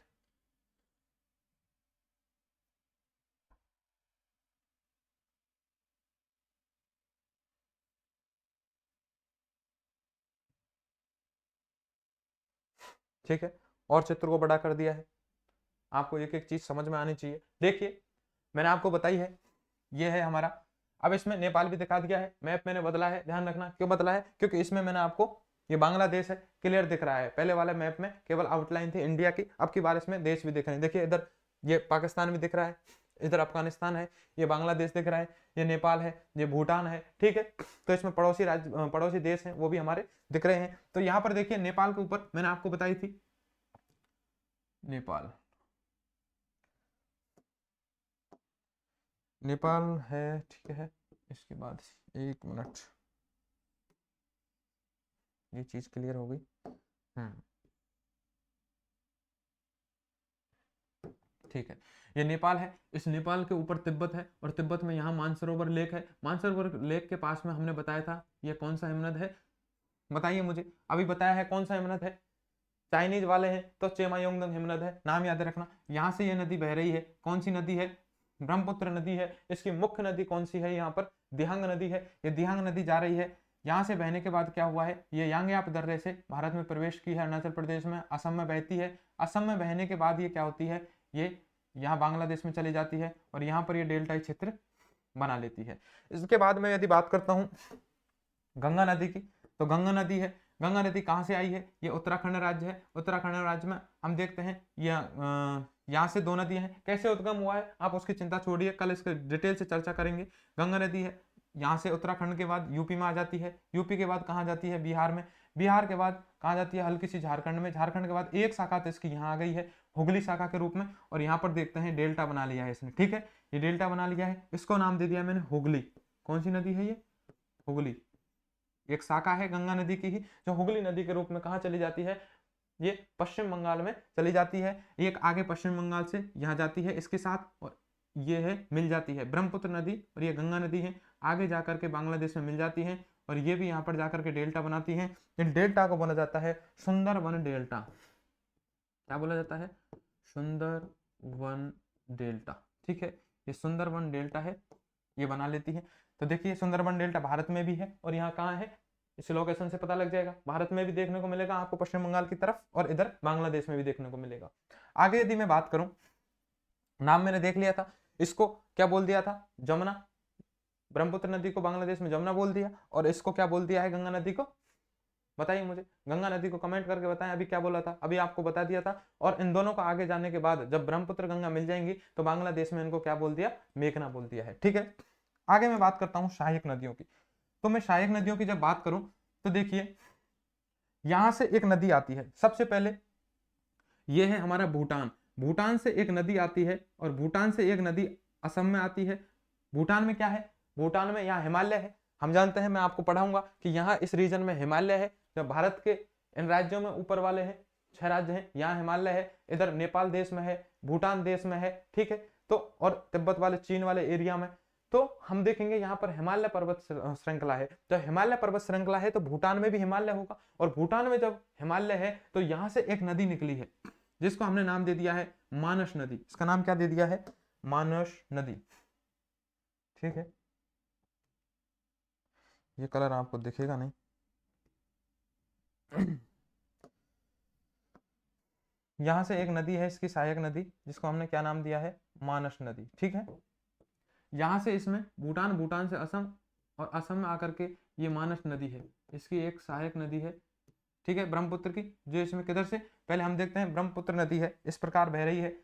ठीक है, और चित्र को बड़ा कर दिया है। आपको एक एक चीज समझ में आनी चाहिए। देखिए मैंने आपको बताई है, ये है हमारा, अब इसमें नेपाल भी दिखा दिया है, मैप मैंने बदला है, ध्यान रखना क्यों बदला है, क्योंकि इसमें मैंने आपको, ये बांग्लादेश है क्लियर दिख रहा है, पहले वाले मैप में केवल आउटलाइन थी इंडिया की, अब की बार इसमें देश भी दिख रहे हैं। देखिए इधर ये पाकिस्तान भी दिख रहा है, इधर अफगानिस्तान है, ये बांग्लादेश दिख रहा है, ये नेपाल है, ये भूटान है, ठीक है। तो इसमें पड़ोसी राज्य, पड़ोसी देश हैं वो भी हमारे दिख रहे हैं। तो यहाँ पर देखिए नेपाल के ऊपर मैंने आपको बताई थी, नेपाल, नेपाल है, ठीक है। इसके बाद एक मिनट, ये चीज क्लियर हो गई, ठीक है, ये नेपाल है, इस नेपाल के ऊपर तिब्बत है, और तिब्बत में यहाँ मानसरोवर लेक है, मानसरोवर लेक के पास में हमने बताया था ये कौन सा हिमनद है, बताइए मुझे, अभी बताया है कौन सा हिमनद है, चाइनीज वाले हैं तो चेमायोंगदंग हिमनद है, नाम याद रखना। यहाँ से ये नदी बह रही है, कौन सी नदी है, ब्रह्मपुत्र नदी है। इसकी मुख्य नदी कौन सी है, यहाँ पर दिहांग नदी है, ये दिहांग नदी जा रही है यहाँ से बहने के बाद क्या हुआ है, ये यांगयाप दर्रे से भारत में प्रवेश की है, अरुणाचल प्रदेश में, असम में बहती है। असम में बहने के बाद ये क्या होती है, ये यहाँ बांग्लादेश में चली जाती है और यहाँ पर ये डेल्टाई क्षेत्र बना लेती है। इसके बाद में यदि बात करता हूँ गंगा नदी की, तो गंगा नदी है, गंगा नदी कहाँ से आई है, ये उत्तराखंड राज्य है। उत्तराखंड राज्य में हम देखते हैं ये यहाँ से 2 नदियां हैं। कैसे उद्गम हुआ है आप उसकी चिंता छोड़िए, कल इसके डिटेल से चर्चा करेंगे। गंगा नदी है, यहाँ से उत्तराखंड के बाद यूपी में आ जाती है, यूपी के बाद कहाँ जाती है, बिहार में, बिहार के बाद कहाँ जाती है, हल्की सी झारखंड में, झारखंड के बाद एक शाखा तो इसकी यहाँ आ गई है हुगली शाखा के रूप में, और यहाँ पर देखते हैं डेल्टा बना लिया है इसने। ठीक है, ये डेल्टा बना लिया है, इसको नाम दे दिया मैंने हुगली। कौन सी नदी है ये, हुगली, एक शाखा है गंगा नदी की ही, जो हुगली नदी के रूप में कहाँ चली जाती है, ये पश्चिम बंगाल में चली जाती है। एक आगे पश्चिम बंगाल से यहाँ जाती है इसके साथ, और ये है मिल जाती है ब्रह्मपुत्र नदी, और ये गंगा नदी है, आगे जाकर के बांग्लादेश में मिल जाती है, और ये भी यहाँ पर जाकर के डेल्टा बनाती है। इन डेल्टा को बोला जाता है सुंदरबन डेल्टा। क्या बोला जाता है, सुंदरबन डेल्टा। ठीक है, ये सुंदरबन डेल्टा है, ये बना लेती है। तो देखिए सुंदरबन डेल्टा भारत में भी है, और यहाँ कहाँ है, इस लोकेशन से पता लग जाएगा, भारत में भी देखने को मिलेगा आपको पश्चिम बंगाल की तरफ, और इधर बांग्लादेश में भी देखने को मिलेगा। आगे यदि मैं बात करूं, नाम मैंने देख लिया था, इसको क्या बोल दिया था, जमुना, ब्रह्मपुत्र नदी को बांग्लादेश में जमुना बोल दिया, और इसको क्या बोल दिया है, गंगा नदी को, बताइए मुझे, गंगा नदी को कमेंट करके बताएं। अभी क्या बोला था, अभी आपको बता दिया था। और इन दोनों को आगे जाने के बाद जब ब्रह्मपुत्र गंगा मिल जाएंगी तो बांग्लादेश में इनको क्या बोल दिया, मेघना बोल दिया है। ठीक है, आगे मैं बात करता हूँ सहायक नदियों की। तो मैं सहायक नदियों की जब बात करूं तो देखिए यहां से एक नदी आती है, सबसे पहले ये है हमारा भूटान, भूटान से एक नदी आती है, और भूटान से एक नदी असम में आती है। भूटान में क्या है, भूटान में यहाँ हिमालय है, हम जानते हैं, मैं आपको पढ़ाऊंगा कि यहाँ इस रीजन में हिमालय है। जब भारत के इन राज्यों में ऊपर वाले हैं 6 राज्य हैं, यहाँ हिमालय है, इधर नेपाल देश में है, भूटान देश में है। ठीक है, तो और तिब्बत वाले चीन वाले एरिया में, तो हम देखेंगे यहाँ पर हिमालय पर्वत श्रृंखला है। जब हिमालय पर्वत श्रृंखला है तो भूटान में भी हिमालय होगा, और भूटान में जब हिमालय है तो यहाँ से एक नदी निकली है जिसको हमने नाम दे दिया है मानस नदी। इसका नाम क्या दे दिया है, मानस नदी। ठीक है, ये कलर आपको दिखेगा नहीं यहां से एक नदी है इसकी सहायक नदी, जिसको हमने क्या नाम दिया है, मानस नदी। ठीक है, यहां से इसमें भूटान, भूटान से असम, और असम में आकर के ये मानस नदी है, इसकी एक सहायक नदी है। ठीक है, ब्रह्मपुत्र की, जो इसमें किधर से, पहले हम देखते हैं ब्रह्मपुत्र नदी है, इस प्रकार बह रही है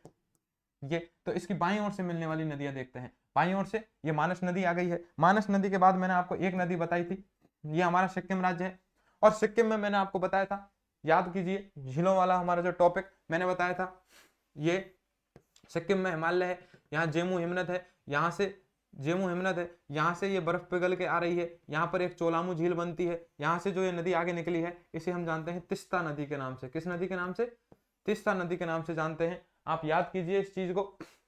ये, तो इसकी बाईं ओर से मिलने वाली नदियां देखते हैं। बाईं ओर से ये मानस नदी आ गई है। मानस नदी के बाद मैंने आपको एक नदी बताई थी, ये हमारा सिक्किम राज्य है, और सिक्किम में मैंने आपको बताया था, याद कीजिए झीलों वाला हमारा जो टॉपिक मैंने बताया था, ये सिक्किम में हिमालय है, यहाँ जेमू हिमनद है, यहाँ से जेमू हिमनद है, यहाँ से ये बर्फ पिघल के आ रही है, यहाँ पर एक चोलामू झील बनती है, यहाँ से जो ये नदी आगे निकली है इसे हम जानते हैं तिस्ता नदी के नाम से। किस नदी के नाम से, तिस्ता नदी के नाम से जानते हैं। आप याद कीजिए इस चीज को,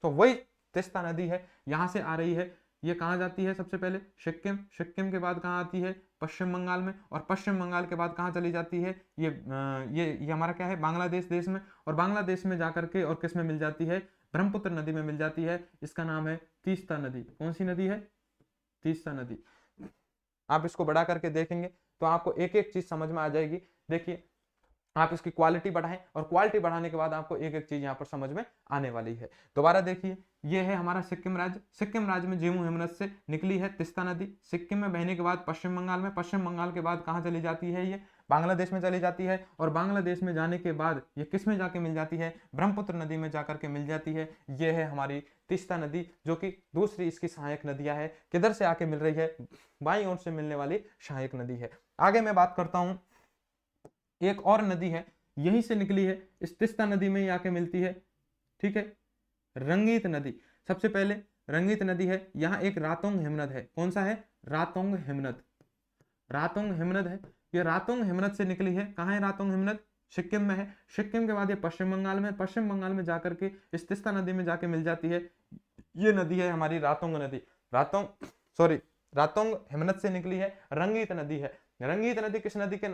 तो वही तिस्ता नदी है, यहाँ से आ रही है, ये कहाँ जाती है, सबसे पहले सिक्किम, सिक्किम के बाद कहाँ आती है, पश्चिम बंगाल में, और पश्चिम बंगाल के बाद कहाँ चली जाती है, ये हमारा क्या है, बांग्लादेश देश में, और बांग्लादेश में जाकर के और किस में मिल जाती है, ब्रह्मपुत्र नदी में मिल जाती है। इसका नाम है तीस्ता नदी। कौन सी नदी है, तीस्ता नदी। आप इसको बढ़ा करके देखेंगे तो आपको एक एक चीज समझ में आ जाएगी। देखिए आप इसकी क्वालिटी बढ़ाएं, और क्वालिटी बढ़ाने के बाद आपको एक एक चीज यहाँ पर समझ में आने वाली है। दोबारा देखिए, ये है हमारा सिक्किम राज्य, सिक्किम राज्य में जेमू हिमनद से निकली है तिस्ता नदी, सिक्किम में बहने के बाद पश्चिम बंगाल में, पश्चिम बंगाल के बाद कहाँ चली जाती है, ये बांग्लादेश में चली जाती है, और बांग्लादेश में जाने के बाद ये किस में जाके मिल जाती है, ब्रह्मपुत्र नदी में जाकर के मिल जाती है। ये है हमारी तीस्ता नदी, जो कि दूसरी इसकी सहायक नदियां है। किधर से आके मिल रही है, बाईं ओर से मिलने वाली सहायक नदी है। आगे मैं बात करता हूं, एक और नदी है यहीं से निकली है, इस तीस्ता नदी में ही आके मिलती है। ठीक है, रंगीत नदी। सबसे पहले रंगीत नदी है, यहाँ एक रातोंग हिमनद है। कौन सा है, रातोंग हिमनद, रातोंग हिमनद है। ये रातोंग हिमनद से निकली है, कहाँ है रातोंग हिमनद, सिक्किम में है। सिक्किम के बाद ये पश्चिम बंगाल में, पश्चिम बंगाल में जाकर के इस तीस्ता नदी में जाके मिल जाती है। ये नदी है हमारी रातोंग नदी, रातोंग हिमनद से निकली है, रंगीत नदी है। रंगीत नदी किस नदी के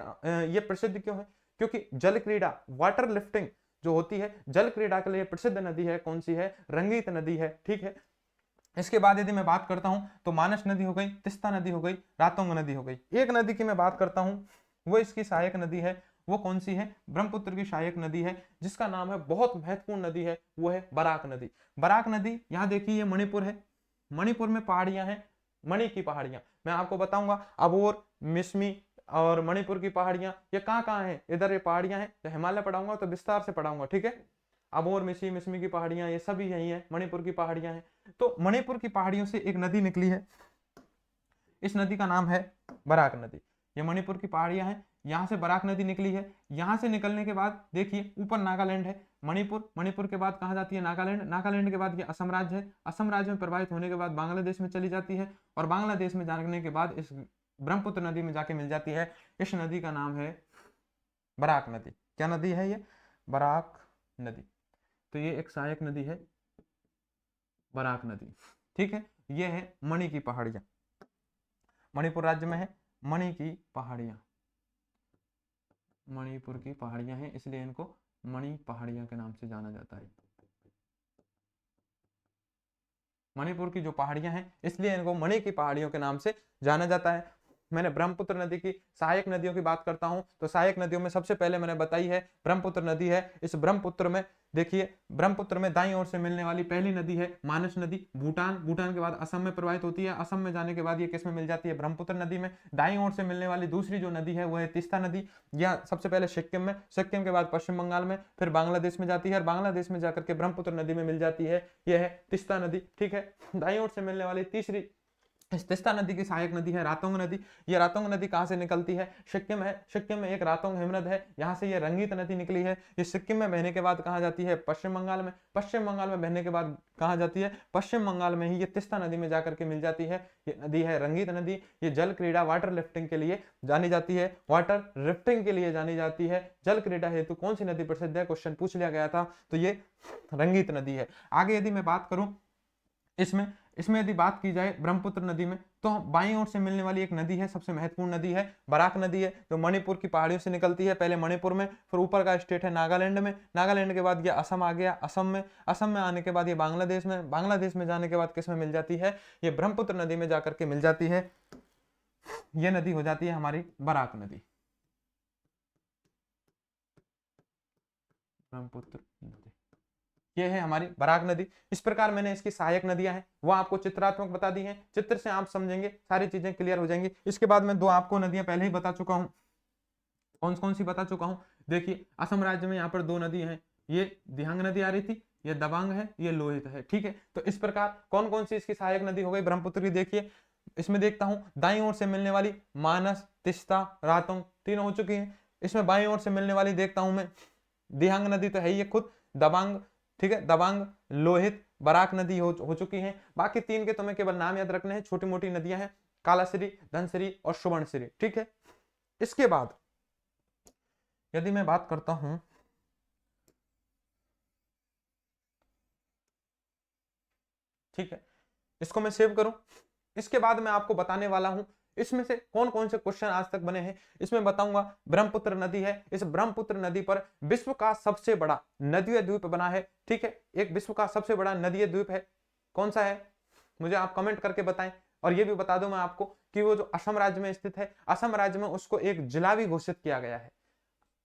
ये प्रसिद्ध क्यों है, क्योंकि जल क्रीड़ा, वाटर लिफ्टिंग जो होती है, जल क्रीड़ा के लिए प्रसिद्ध नदी है। कौन सी है, रंगीत नदी है। ठीक है, इसके बाद यदि मैं बात करता हूं तो मानस नदी हो गई, तिस्ता नदी हो गई, रातोंग नदी हो गई। एक नदी की मैं बात करता हूं, वो इसकी सहायक नदी है। वो कौन सी है? ब्रह्मपुत्र की सहायक नदी है, जिसका नाम है, बहुत महत्वपूर्ण नदी है, वो है बराक नदी। बराक नदी, यहाँ देखिए ये मणिपुर है, मणिपुर में पहाड़ियां हैं, मणि की पहाड़ियां मैं आपको बताऊंगा। अबोर, मिसमी और मणिपुर की पहाड़ियां ये कहाँ है, इधर ये पहाड़ियां हैं। तो हिमालय पढ़ाऊंगा तो विस्तार से पढ़ाऊंगा, ठीक है। अबोर, मिसमी की पहाड़ियां ये सभी यही है, मणिपुर की पहाड़ियां हैं। तो मणिपुर की पहाड़ियों से एक नदी निकली है, इस नदी का नाम है बराक नदी। ये मणिपुर की पहाड़ियां हैं, यहाँ से बराक नदी निकली है। यहाँ से निकलने के बाद देखिए ऊपर नागालैंड है, मणिपुर, मणिपुर के बाद कहाँ जाती है? नागालैंड, नागालैंड के बाद ये असम राज्य है, असम राज्य में प्रवाहित होने के बाद बांग्लादेश में चली जाती है, और बांग्लादेश में जाने के बाद इस ब्रह्मपुत्र नदी में जाके मिल जाती है। इस नदी का नाम है बराक नदी। क्या नदी है ये? बराक नदी। तो ये एक सहायक नदी है, बराक नदी, ठीक है। ये है मणि की पहाड़ियां, मणिपुर राज्य में है मणि की पहाड़ियां, मणिपुर की पहाड़ियां हैं, इसलिए इनको मणि पहाड़ियां के नाम से जाना जाता है। मणिपुर की जो पहाड़ियां हैं इसलिए इनको मणि की पहाड़ियों के नाम से जाना जाता है। मैंने ब्रह्मपुत्र नदी की सहायक नदियों की बात करता हूं, तो सहायक नदियों में सबसे पहले मैंने बताई है ब्रह्मपुत्र नदी है। इस ब्रह्मपुत्र में देखिए, ब्रह्मपुत्र में दाईं ओर से मिलने वाली पहली नदी है मानस नदी, भूटान, भूटान के बाद असम में प्रवाहित होती है, असम में जाने के बाद ये किस में मिल जाती है? ब्रह्मपुत्र नदी में। दाईं ओर से मिलने वाली दूसरी जो नदी है वो है तिस्ता नदी, यह सबसे पहले सिक्किम में, सिक्किम के बाद पश्चिम बंगाल में, फिर बांग्लादेश में जाती है, और बांग्लादेश में जाकर के ब्रह्मपुत्र नदी में मिल जाती है, यह है तिस्ता नदी, ठीक है। दाईं ओर से मिलने वाली तीसरी इस तिस्ता नदी की सहायक नदी है रातोंग नदी। ये रातोंग नदी कहाँ से निकलती है? सिक्किम है, सिक्किम में एक रातोंग हिमनद है, यहाँ से ये रंगीत नदी निकली है। ये सिक्किम में बहने के बाद कहाँ जाती है? पश्चिम बंगाल में, पश्चिम बंगाल में बहने के बाद कहाँ जाती है? पश्चिम बंगाल में ही ये तिस्ता नदी में जाकर के मिल जाती है। ये नदी है रंगीत नदी। ये जल क्रीड़ा, वाटर लिफ्टिंग के लिए जानी जाती है, वाटर रिफ्टिंग के लिए जानी जाती है। जल क्रीड़ा हेतु कौन सी नदी प्रसिद्ध है? क्वेश्चन पूछ लिया गया था, तो ये रंगीत नदी है। आगे यदि मैं बात करूं इसमें यदि बात की जाए ब्रह्मपुत्र नदी में, तो बाईं ओर से मिलने वाली एक नदी है, सबसे महत्वपूर्ण नदी है, बराक नदी है, जो मणिपुर की पहाड़ियों से निकलती है। पहले मणिपुर में, फिर ऊपर का स्टेट है नागालैंड में, नागालैंड के बाद ये असम आ गया, असम में आने के बाद ये बांग्लादेश में, बांग्लादेश में जाने के बाद किस में मिल जाती है? ये ब्रह्मपुत्र नदी में जाकर के मिल जाती है। ये नदी हो जाती है हमारी बराक नदी, ब्रह्मपुत्र नदी, ये है हमारी बराक नदी। इस प्रकार मैंने इसकी सहायक नदियां हैं वो आपको चित्रात्मक बता दी हैं, चित्र से आप समझेंगे, सारी चीजें क्लियर हो जाएंगी। इसके बाद मैं दो आपको नदियां पहले ही बता चुका हूं, कौन कौन सी बता चुका हूं। देखिए असम राज्य में यहाँ पर दो नदी हैं, ये दिहांग नदी आ रही थी, ये दबांग है, ये लोहित है, ठीक है। तो इस प्रकार कौन कौन सी इसकी सहायक नदी हो गई ब्रह्मपुत्र की? देखिए इसमें देखता हूं दाईं ओर से मिलने वाली मानस, तिस्ता, रातों, तीनों हो चुकी हैं। इसमें बाईं ओर से मिलने वाली देखता हूं मैं, दिहांग नदी तो है ही खुद, दबांग, ठीक है, दबांग, लोहित, बराक नदी हो चुकी हैं। बाकी तीन के तुम्हें केवल नाम याद रखने हैं, छोटी मोटी नदियां हैं, कालाश्री, धनश्री और सुवर्णश्री, ठीक है। इसके बाद यदि मैं बात करता हूं, ठीक है, इसको मैं सेव करूं। इसके बाद मैं आपको बताने वाला हूं इसमें से कौन कौन से क्वेश्चन आज तक बने हैं, इसमें बताऊंगा। ब्रह्मपुत्र नदी है, इस ब्रह्मपुत्र नदी पर विश्व का सबसे बड़ा नदीय द्वीप बना है, ठीक है। एक विश्व का सबसे बड़ा नदीय द्वीप है, कौन सा है मुझे आप कमेंट करके बताएं। और ये भी बता दूं मैं आपको कि वो जो असम राज्य में स्थित है, असम राज्य में उसको एक जिला भी घोषित किया गया है,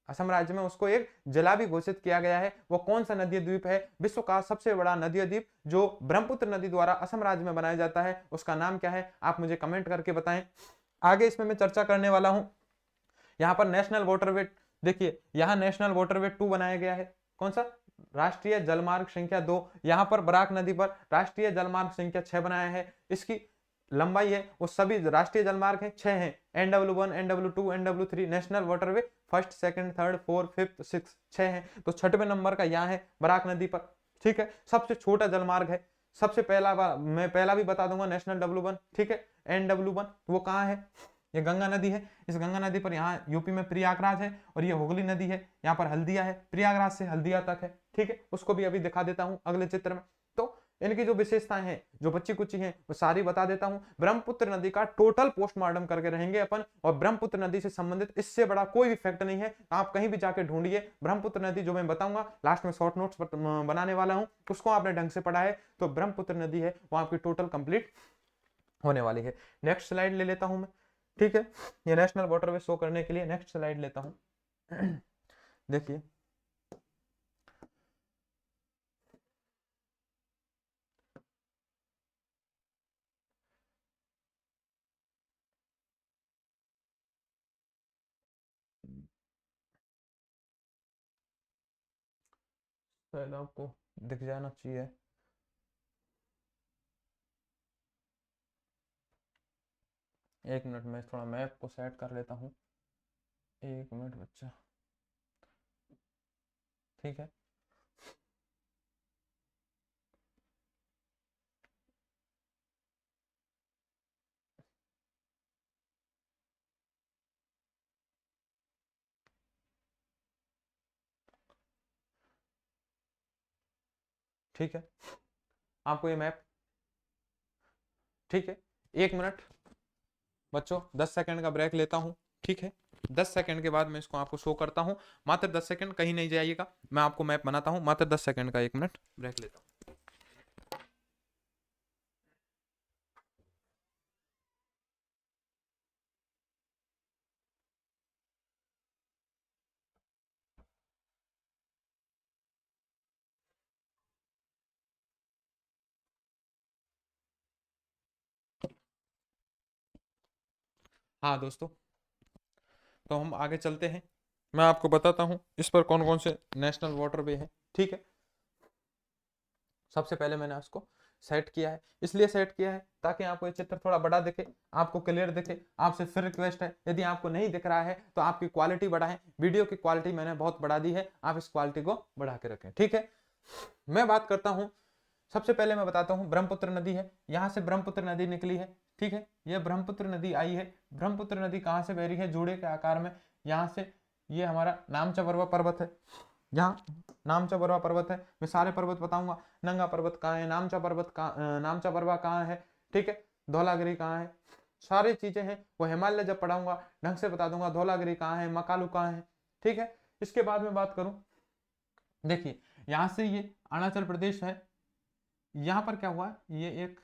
असम राज्य में उसको एक जिला भी घोषित किया गया है। वो कौन सा नदीय द्वीप है? विश्व का सबसे बड़ा नदीय द्वीप जो ब्रह्मपुत्र नदी द्वारा असम राज्य में बनाया जाता है, उसका नाम क्या है? आप मुझे कमेंट करके बताएं। आगे इसमें मैं चर्चा करने वाला हूं, यहाँ पर नेशनल वाटरवे, देखिए यहाँ नेशनल वाटरवे 2 बनाया गया है, कौन सा? राष्ट्रीय जलमार्ग संख्या 2। यहाँ पर बराक नदी पर राष्ट्रीय जलमार्ग संख्या 6 बनाया है। इसकी लंबाई है वो सभी राष्ट्रीय जलमार्ग हैं 6 हैं, NW1, NW2, NW3, national waterway 1st, 2nd, 3rd, 4th, 5th, 6th, 6 हैं। तो 6वें नंबर का यहाँ है बराक नदी पर, ठीक है। सबसे छोटा जलमार्ग है, सबसे पहला मैं पहला भी बता दूंगा, नेशनल W1, ठीक है। NW1 वो कहाँ है? ये गंगा नदी है। इस गंगा नदी पर यहाँ यूपी में प्रयागराज है, और ये हुगली नदी है, यहाँ पर हल्दिया है, प्रयागराज से हल्दिया तक है, ठीक है। उसको भी अभी दिखा देता हूँ अगले चित्र में। तो इनकी जो विशेषताएं हैं, जो बच्ची कुची हैं, वो सारी बता देता हूं। ब्रह्मपुत्र नदी का टोटल पोस्टमार्टम करके रहेंगे अपन, और ब्रह्मपुत्र नदी से संबंधित इससे बड़ा कोई भी फैक्ट नहीं है, आप कहीं भी जाके ढूंढिए। ब्रह्मपुत्र नदी जो मैं बताऊंगा लास्ट में शॉर्ट नोट्स बनाने वाला हूं, उसको आपने ढंग से पढ़ा है तो ब्रह्मपुत्र नदी है वो आपकी टोटल कंप्लीट होने वाली है। नेक्स्ट स्लाइड ले लेता हूं मैं, ठीक है, ये नेशनल वाटरवे शो करने के लिए नेक्स्ट स्लाइड लेता हूं। देखिए शायद आपको दिख जाना चाहिए। एक मिनट में थोड़ा मैप को सेट कर लेता हूँ, एक मिनट बच्चा, ठीक है। ठीक है, आपको ये मैप, ठीक है, एक मिनट बच्चों 10 सेकंड का ब्रेक लेता हूँ, ठीक है। 10 सेकंड के बाद मैं इसको आपको शो करता हूँ, मात्र 10 सेकंड, कहीं नहीं जाइएगा, मैं आपको मैप बनाता हूँ, मात्र 10 सेकंड का 1 मिनट ब्रेक लेता हूँ। हाँ दोस्तों, तो हम आगे चलते हैं, मैं आपको बताता हूँ इस पर कौन कौन से नेशनल वाटरवे है, ठीक है। सबसे पहले मैंने उसको सेट किया है, इसलिए सेट किया है ताकि आपको ये चित्र थोड़ा बड़ा दिखे, आपको क्लियर दिखे। आपसे फिर रिक्वेस्ट है, यदि आपको नहीं दिख रहा है तो आपकी क्वालिटी बढ़ाएं, वीडियो की क्वालिटी मैंने बहुत बढ़ा दी है, आप इस क्वालिटी को बढ़ा के रखें, ठीक है। मैं बात करता हूँ, सबसे पहले मैं बताता हूँ, ब्रह्मपुत्र नदी है, यहाँ से ब्रह्मपुत्र नदी निकली है, ठीक है, ये ब्रह्मपुत्र नदी आई है। ब्रह्मपुत्र नदी कहाँ से बह रही है, जोड़े के आकार में, यहाँ से, ये हमारा नामचबरवा पर्वत है, यहाँ नामचबरवा पर्वत है, मैं सारे पर्वत बताऊंगा, नंगा पर्वत कहाँ है, नामचा पर्वत कहाँ, नामचा बरवा कहाँ है, ठीक है, धौलागिरी कहाँ है, सारी चीजें हैं वो हिमालय जब पढ़ाऊंगा ढंग से बता दूंगा, धौलागिरी कहाँ है, मकालू कहाँ है, ठीक है। इसके बाद में बात करूं, देखिए यहाँ से ये अरुणाचल प्रदेश है, यहाँ पर क्या हुआ, ये एक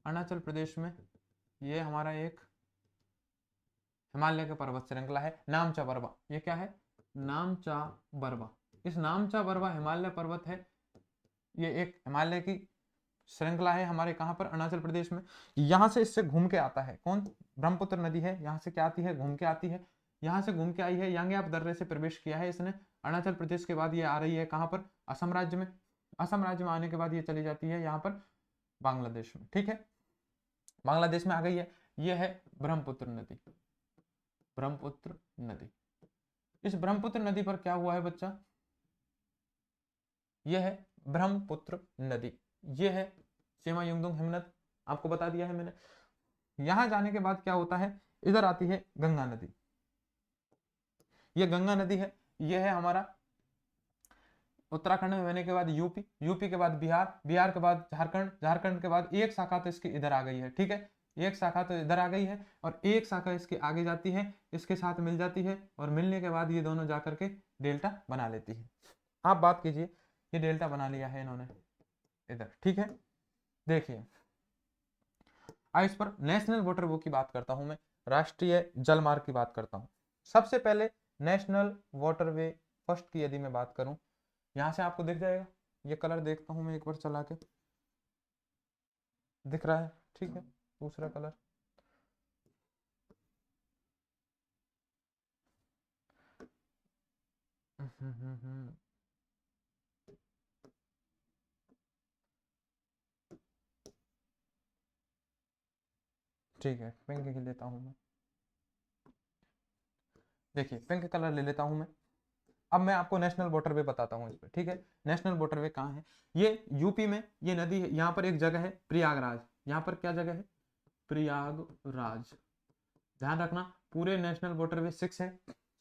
अरुणाचल प्रदेश में ये हमारा एक हिमालय का पर्वत श्रृंखला है, नामचा बरवा, ये क्या है, नामचा बरवा, इस नामचा बरवा हिमालय पर्वत है, ये एक हिमालय की श्रृंखला है हमारे कहां पर, अरुणाचल प्रदेश में। यहां से इससे घूम के आता है कौन, ब्रह्मपुत्र नदी है, यहां से क्या आती है, घूम के आती है, यहां से घूम के आई है, यांगे आप दर्रे से प्रवेश किया है इसने अरुणाचल प्रदेश के बाद ये आ रही है कहां पर, असम राज्य में, असम राज्य में आने के बाद ये चली जाती है यहाँ पर बांग्लादेश में, ठीक है, बांग्लादेश में आ गई है, ये है ब्रह्मपुत्र नदी, ब्रह्मपुत्र नदी। इस ब्रह्मपुत्र नदी पर क्या हुआ है बच्चा, यह है ब्रह्मपुत्र नदी, यह है सेमा युंगदुंग हिमनद, आपको बता दिया है मैंने। यहां जाने के बाद क्या होता है, इधर आती है गंगा नदी, यह गंगा नदी है, यह है हमारा उत्तराखंड में बहने के बाद यूपी, यूपी के बाद बिहार, बिहार के बाद झारखंड, झारखंड के बाद एक शाखा तो इसकी इधर आ गई है, ठीक है, एक शाखा तो इधर आ गई है, और एक शाखा इसके आगे जाती है, इसके साथ मिल जाती है, और मिलने के बाद ये दोनों जाकर के डेल्टा बना लेती है। आप बात कीजिए, ये डेल्टा बना लिया है इन्होंने इधर, ठीक है। देखिए अब इस पर नेशनल वाटरवे की बात करता हूं मैं, राष्ट्रीय जल मार्ग की बात करता हूं। सबसे पहले नेशनल वाटरवे फर्स्ट की यदि मैं बात करूं, यहां से आपको दिख जाएगा, ये कलर देखता हूं मैं एक बार चला के, दिख रहा है, ठीक है, दूसरा कलर, ठीक है, पिंक ही लेता हूं मैं, देखिए पिंक कलर ले लेता हूं मैं। अब मैं आपको नेशनल वाटरवे बताता हूँ इस पर, ठीक है, नेशनल वाटरवे कहाँ है, ये यूपी में ये नदी है, यहाँ पर एक जगह है प्रयागराज, यहाँ पर क्या जगह है, प्रयागराज, ध्यान रखना, पूरे नेशनल वाटरवे 6 है,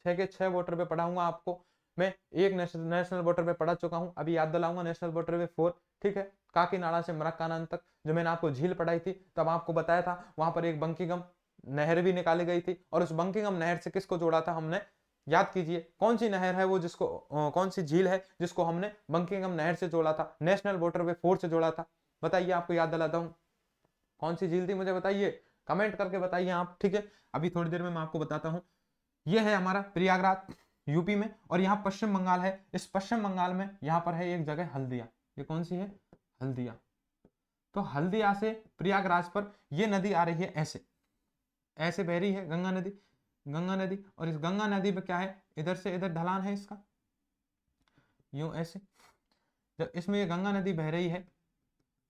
6 के 6 वाटरवे पढ़ाऊंगा आपको, मैं एक नेशनल वाटरवे पढ़ा चुका हूं, अभी याद दिलाऊंगा नेशनल वाटरवे 4, ठीक है। काकीनाडा से मरक्कानंद तक जो मैंने आपको झील पढ़ाई थी तब आपको बताया था, वहां पर एक बंकिंगम नहर भी निकाली गई थी, और उस बंकिंगम नहर से किसको जोड़ा था हमने, याद कीजिए कौन सी नहर है वो जिसको कौन सी झील है जिसको हमने बंकिंगम नहर से जोड़ा था, नेशनल वाटरवे 4 से जोड़ा था। बताइए, आपको याद दिलाता हूं कौन सी झील थी, मुझे बताइए, कमेंट करके बताइए आप, ठीक है। अभी थोड़ी देर में मैं आपको बताता हूं। ये है हमारा प्रयागराज यूपी में, और यहाँ पश्चिम बंगाल है। इस पश्चिम बंगाल में यहाँ पर है एक जगह हल्दिया, ये कौन सी है, हल्दिया। तो हल्दिया से प्रयागराज पर ये नदी आ रही है, ऐसे ऐसे बह रही है गंगा नदी, गंगा नदी। और इस गंगा नदी पे क्या है, इधर से इधर ढलान है इसका, यूं ऐसे। जब इसमें ये गंगा नदी बह रही है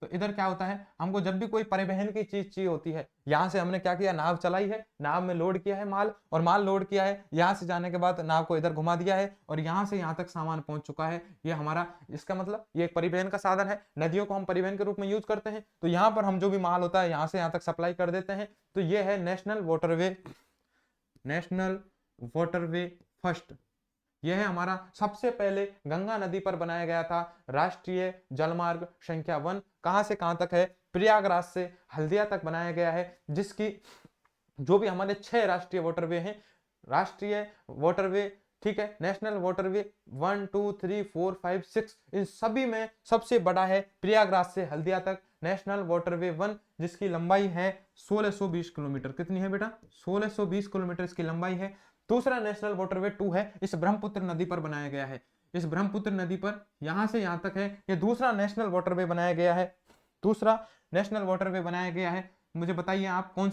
तो इधर क्या होता है, हमको जब भी कोई परिवहन की चीज चाहिए होती है, यहां से हमने क्या किया, नाव चलाई है, नाव में लोड किया है माल, और माल लोड किया है, यहां से जाने के बाद नाव को इधर घुमा दिया है, और यहां से यहां तक सामान पहुंच चुका है। ये हमारा, इसका मतलब ये एक परिवहन का साधन है। नदियों को हम परिवहन के रूप में यूज करते हैं, तो यहाँ पर हम जो भी माल होता है यहाँ से यहाँ तक सप्लाई कर देते हैं। तो ये है national waterway, national waterway first. यह है हमारा सबसे पहले गंगा नदी पर बनाया गया था राष्ट्रीय जलमार्ग संख्या 1। कहां से कहां तक है, प्रयागराज से हल्दिया तक बनाया गया है, जिसकी जो भी हमारे 6 राष्ट्रीय वाटरवे हैं, राष्ट्रीय वाटरवे, ठीक है, नेशनल वाटरवे 1 2 3 4 5 6, इन सभी में सबसे बड़ा है प्रयागराज से हल्दिया तक नेशनल वाटरवे 1, जिसकी लंबाई है 1620 किलोमीटर। कितनी है बेटा, 1620 किलोमीटर इसकी लंबाई है। दूसरा नेशनल वाटरवे 2 है, इस ब्रह्मपुत्र नदी पर बनाया गया है, इस ब्रह्मपुत्र नदी पर यहां से यहां तक है, ये दूसरा नेशनल वाटरवे बनाया गया है, दूसरा नेशनल वाटरवे बनाया गया है। मुझे बताइए आप कौन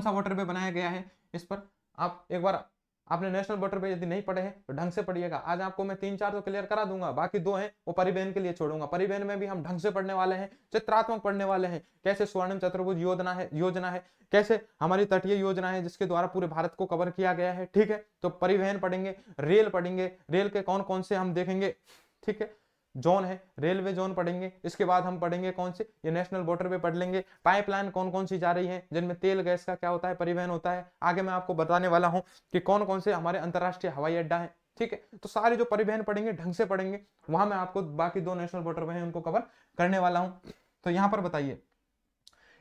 सा वाटरवे बनाया गया है इस पर। आप एक बार, आपने नेशनल वाटरवे यदि नहीं पढ़े हैं तो ढंग से पढ़िएगा। आज आपको मैं 3-4 तो क्लियर करा दूंगा, बाकी 2 हैं वो परिवहन के लिए छोड़ूंगा। परिवहन में भी हम ढंग से पढ़ने वाले हैं, चित्रात्मक पढ़ने वाले हैं, कैसे स्वर्णिम चतुर्भुज योजना है, कैसे हमारी तटीय योजना है जिसके द्वारा पूरे भारत को कवर किया गया है, ठीक है। तो परिवहन पढ़ेंगे, रेल पढ़ेंगे, रेल के कौन कौन से हम देखेंगे, ठीक है, जोन है, रेलवे जोन पढ़ेंगे। इसके बाद हम पढ़ेंगे कौन से, ये नेशनल वाटरवे पढ़ लेंगे। पाइपलाइन कौन कौन सी जा रही है, जिनमें तेल गैस का क्या होता है, परिवहन होता है। आगे मैं आपको बताने वाला हूं कि कौन कौन से हमारे अंतरराष्ट्रीय हवाई अड्डा है, ठीक है। तो सारे जो परिवहन पढ़ेंगे ढंग से पढ़ेंगे, वहां मैं आपको बाकी 2 नेशनल वाटरवे हैं उनको कवर करने वाला हूं। तो यहां पर बताइए,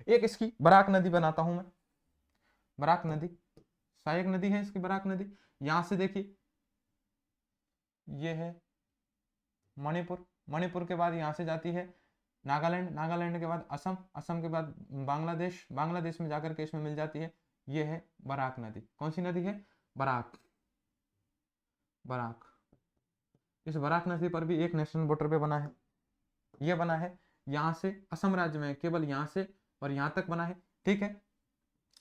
एक इसकी बराक नदी बनाता हूं मैं, बराक नदी, सहायक नदी है इसकी बराक नदी। यहां से देखिए, ये है मणिपुर, मणिपुर के बाद यहां से जाती है नागालैंड, नागालैंड के बाद असम, असम के बाद बांग्लादेश, बांग्लादेश में जाकर के इसमें मिल जाती है, ये है बराक नदी। कौन सी नदी है, बराक, बराक। इस बराक नदी पर भी एक नेशनल वाटरवे बना है, ये बना है यहां से असम राज्य में, केवल यहां से और यहां तक बना है, ठीक है,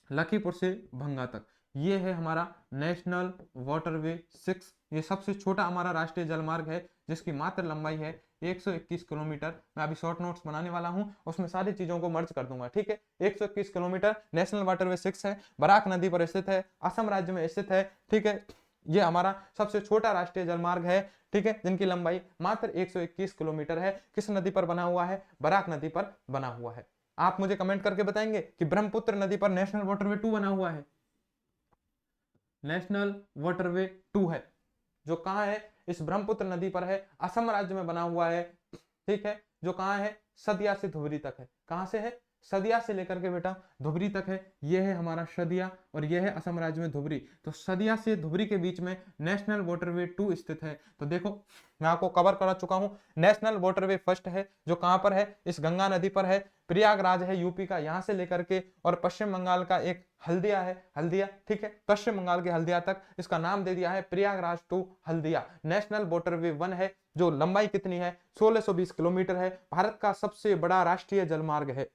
लखीपुर से भंगा तक। ये है हमारा नेशनल वाटरवे 6। ये सबसे छोटा हमारा राष्ट्रीय जलमार्ग है, जिसकी मात्र लंबाई है 121 किलोमीटर। मैं अभी शॉर्ट नोट्स बनाने वाला हूं, उसमें सारी चीजों को मर्ज कर दूंगा, ठीक है। 121 किलोमीटर नेशनल वाटरवे 6 है, बराक नदी पर स्थित है, असम राज्य में स्थित है, ठीक है। ये हमारा सबसे छोटा राष्ट्रीय जलमार्ग है, ठीक है, जिनकी लंबाई मात्र 121 किलोमीटर है। किस नदी पर बना हुआ है, बराक नदी पर बना हुआ है। आप मुझे कमेंट करके बताएंगे कि ब्रह्मपुत्र नदी पर नेशनल वाटरवे 2 बना हुआ है, नेशनल वाटरवे 2 है, जो कहां है, इस ब्रह्मपुत्र नदी पर है, असम राज्य में बना हुआ है, ठीक है, जो कहां है, सदिया से धुबरी तक है। कहां से है, सदिया से लेकर के बेटा धुबरी तक है। यह है हमारा सदिया और यह है असम राज्य में धुबरी। तो सदिया से धुबरी के बीच में नेशनल वाटरवे 2 स्थित है। तो देखो, मैं आपको कवर करा चुका हूं। नेशनल वाटरवे फर्स्ट है, जो कहां पर है, इस गंगा नदी पर है, प्रयागराज है यूपी का, यहां से लेकर के, और पश्चिम बंगाल का एक हल्दिया है, हल्दिया, ठीक है, पश्चिम बंगाल के हल्दिया तक। इसका नाम दे दिया है Prayagraj to Haldia. National waterway 1 है, जो लंबाई कितनी है, 1620 किलोमीटर है, भारत का सबसे बड़ा राष्ट्रीय जलमार्ग है।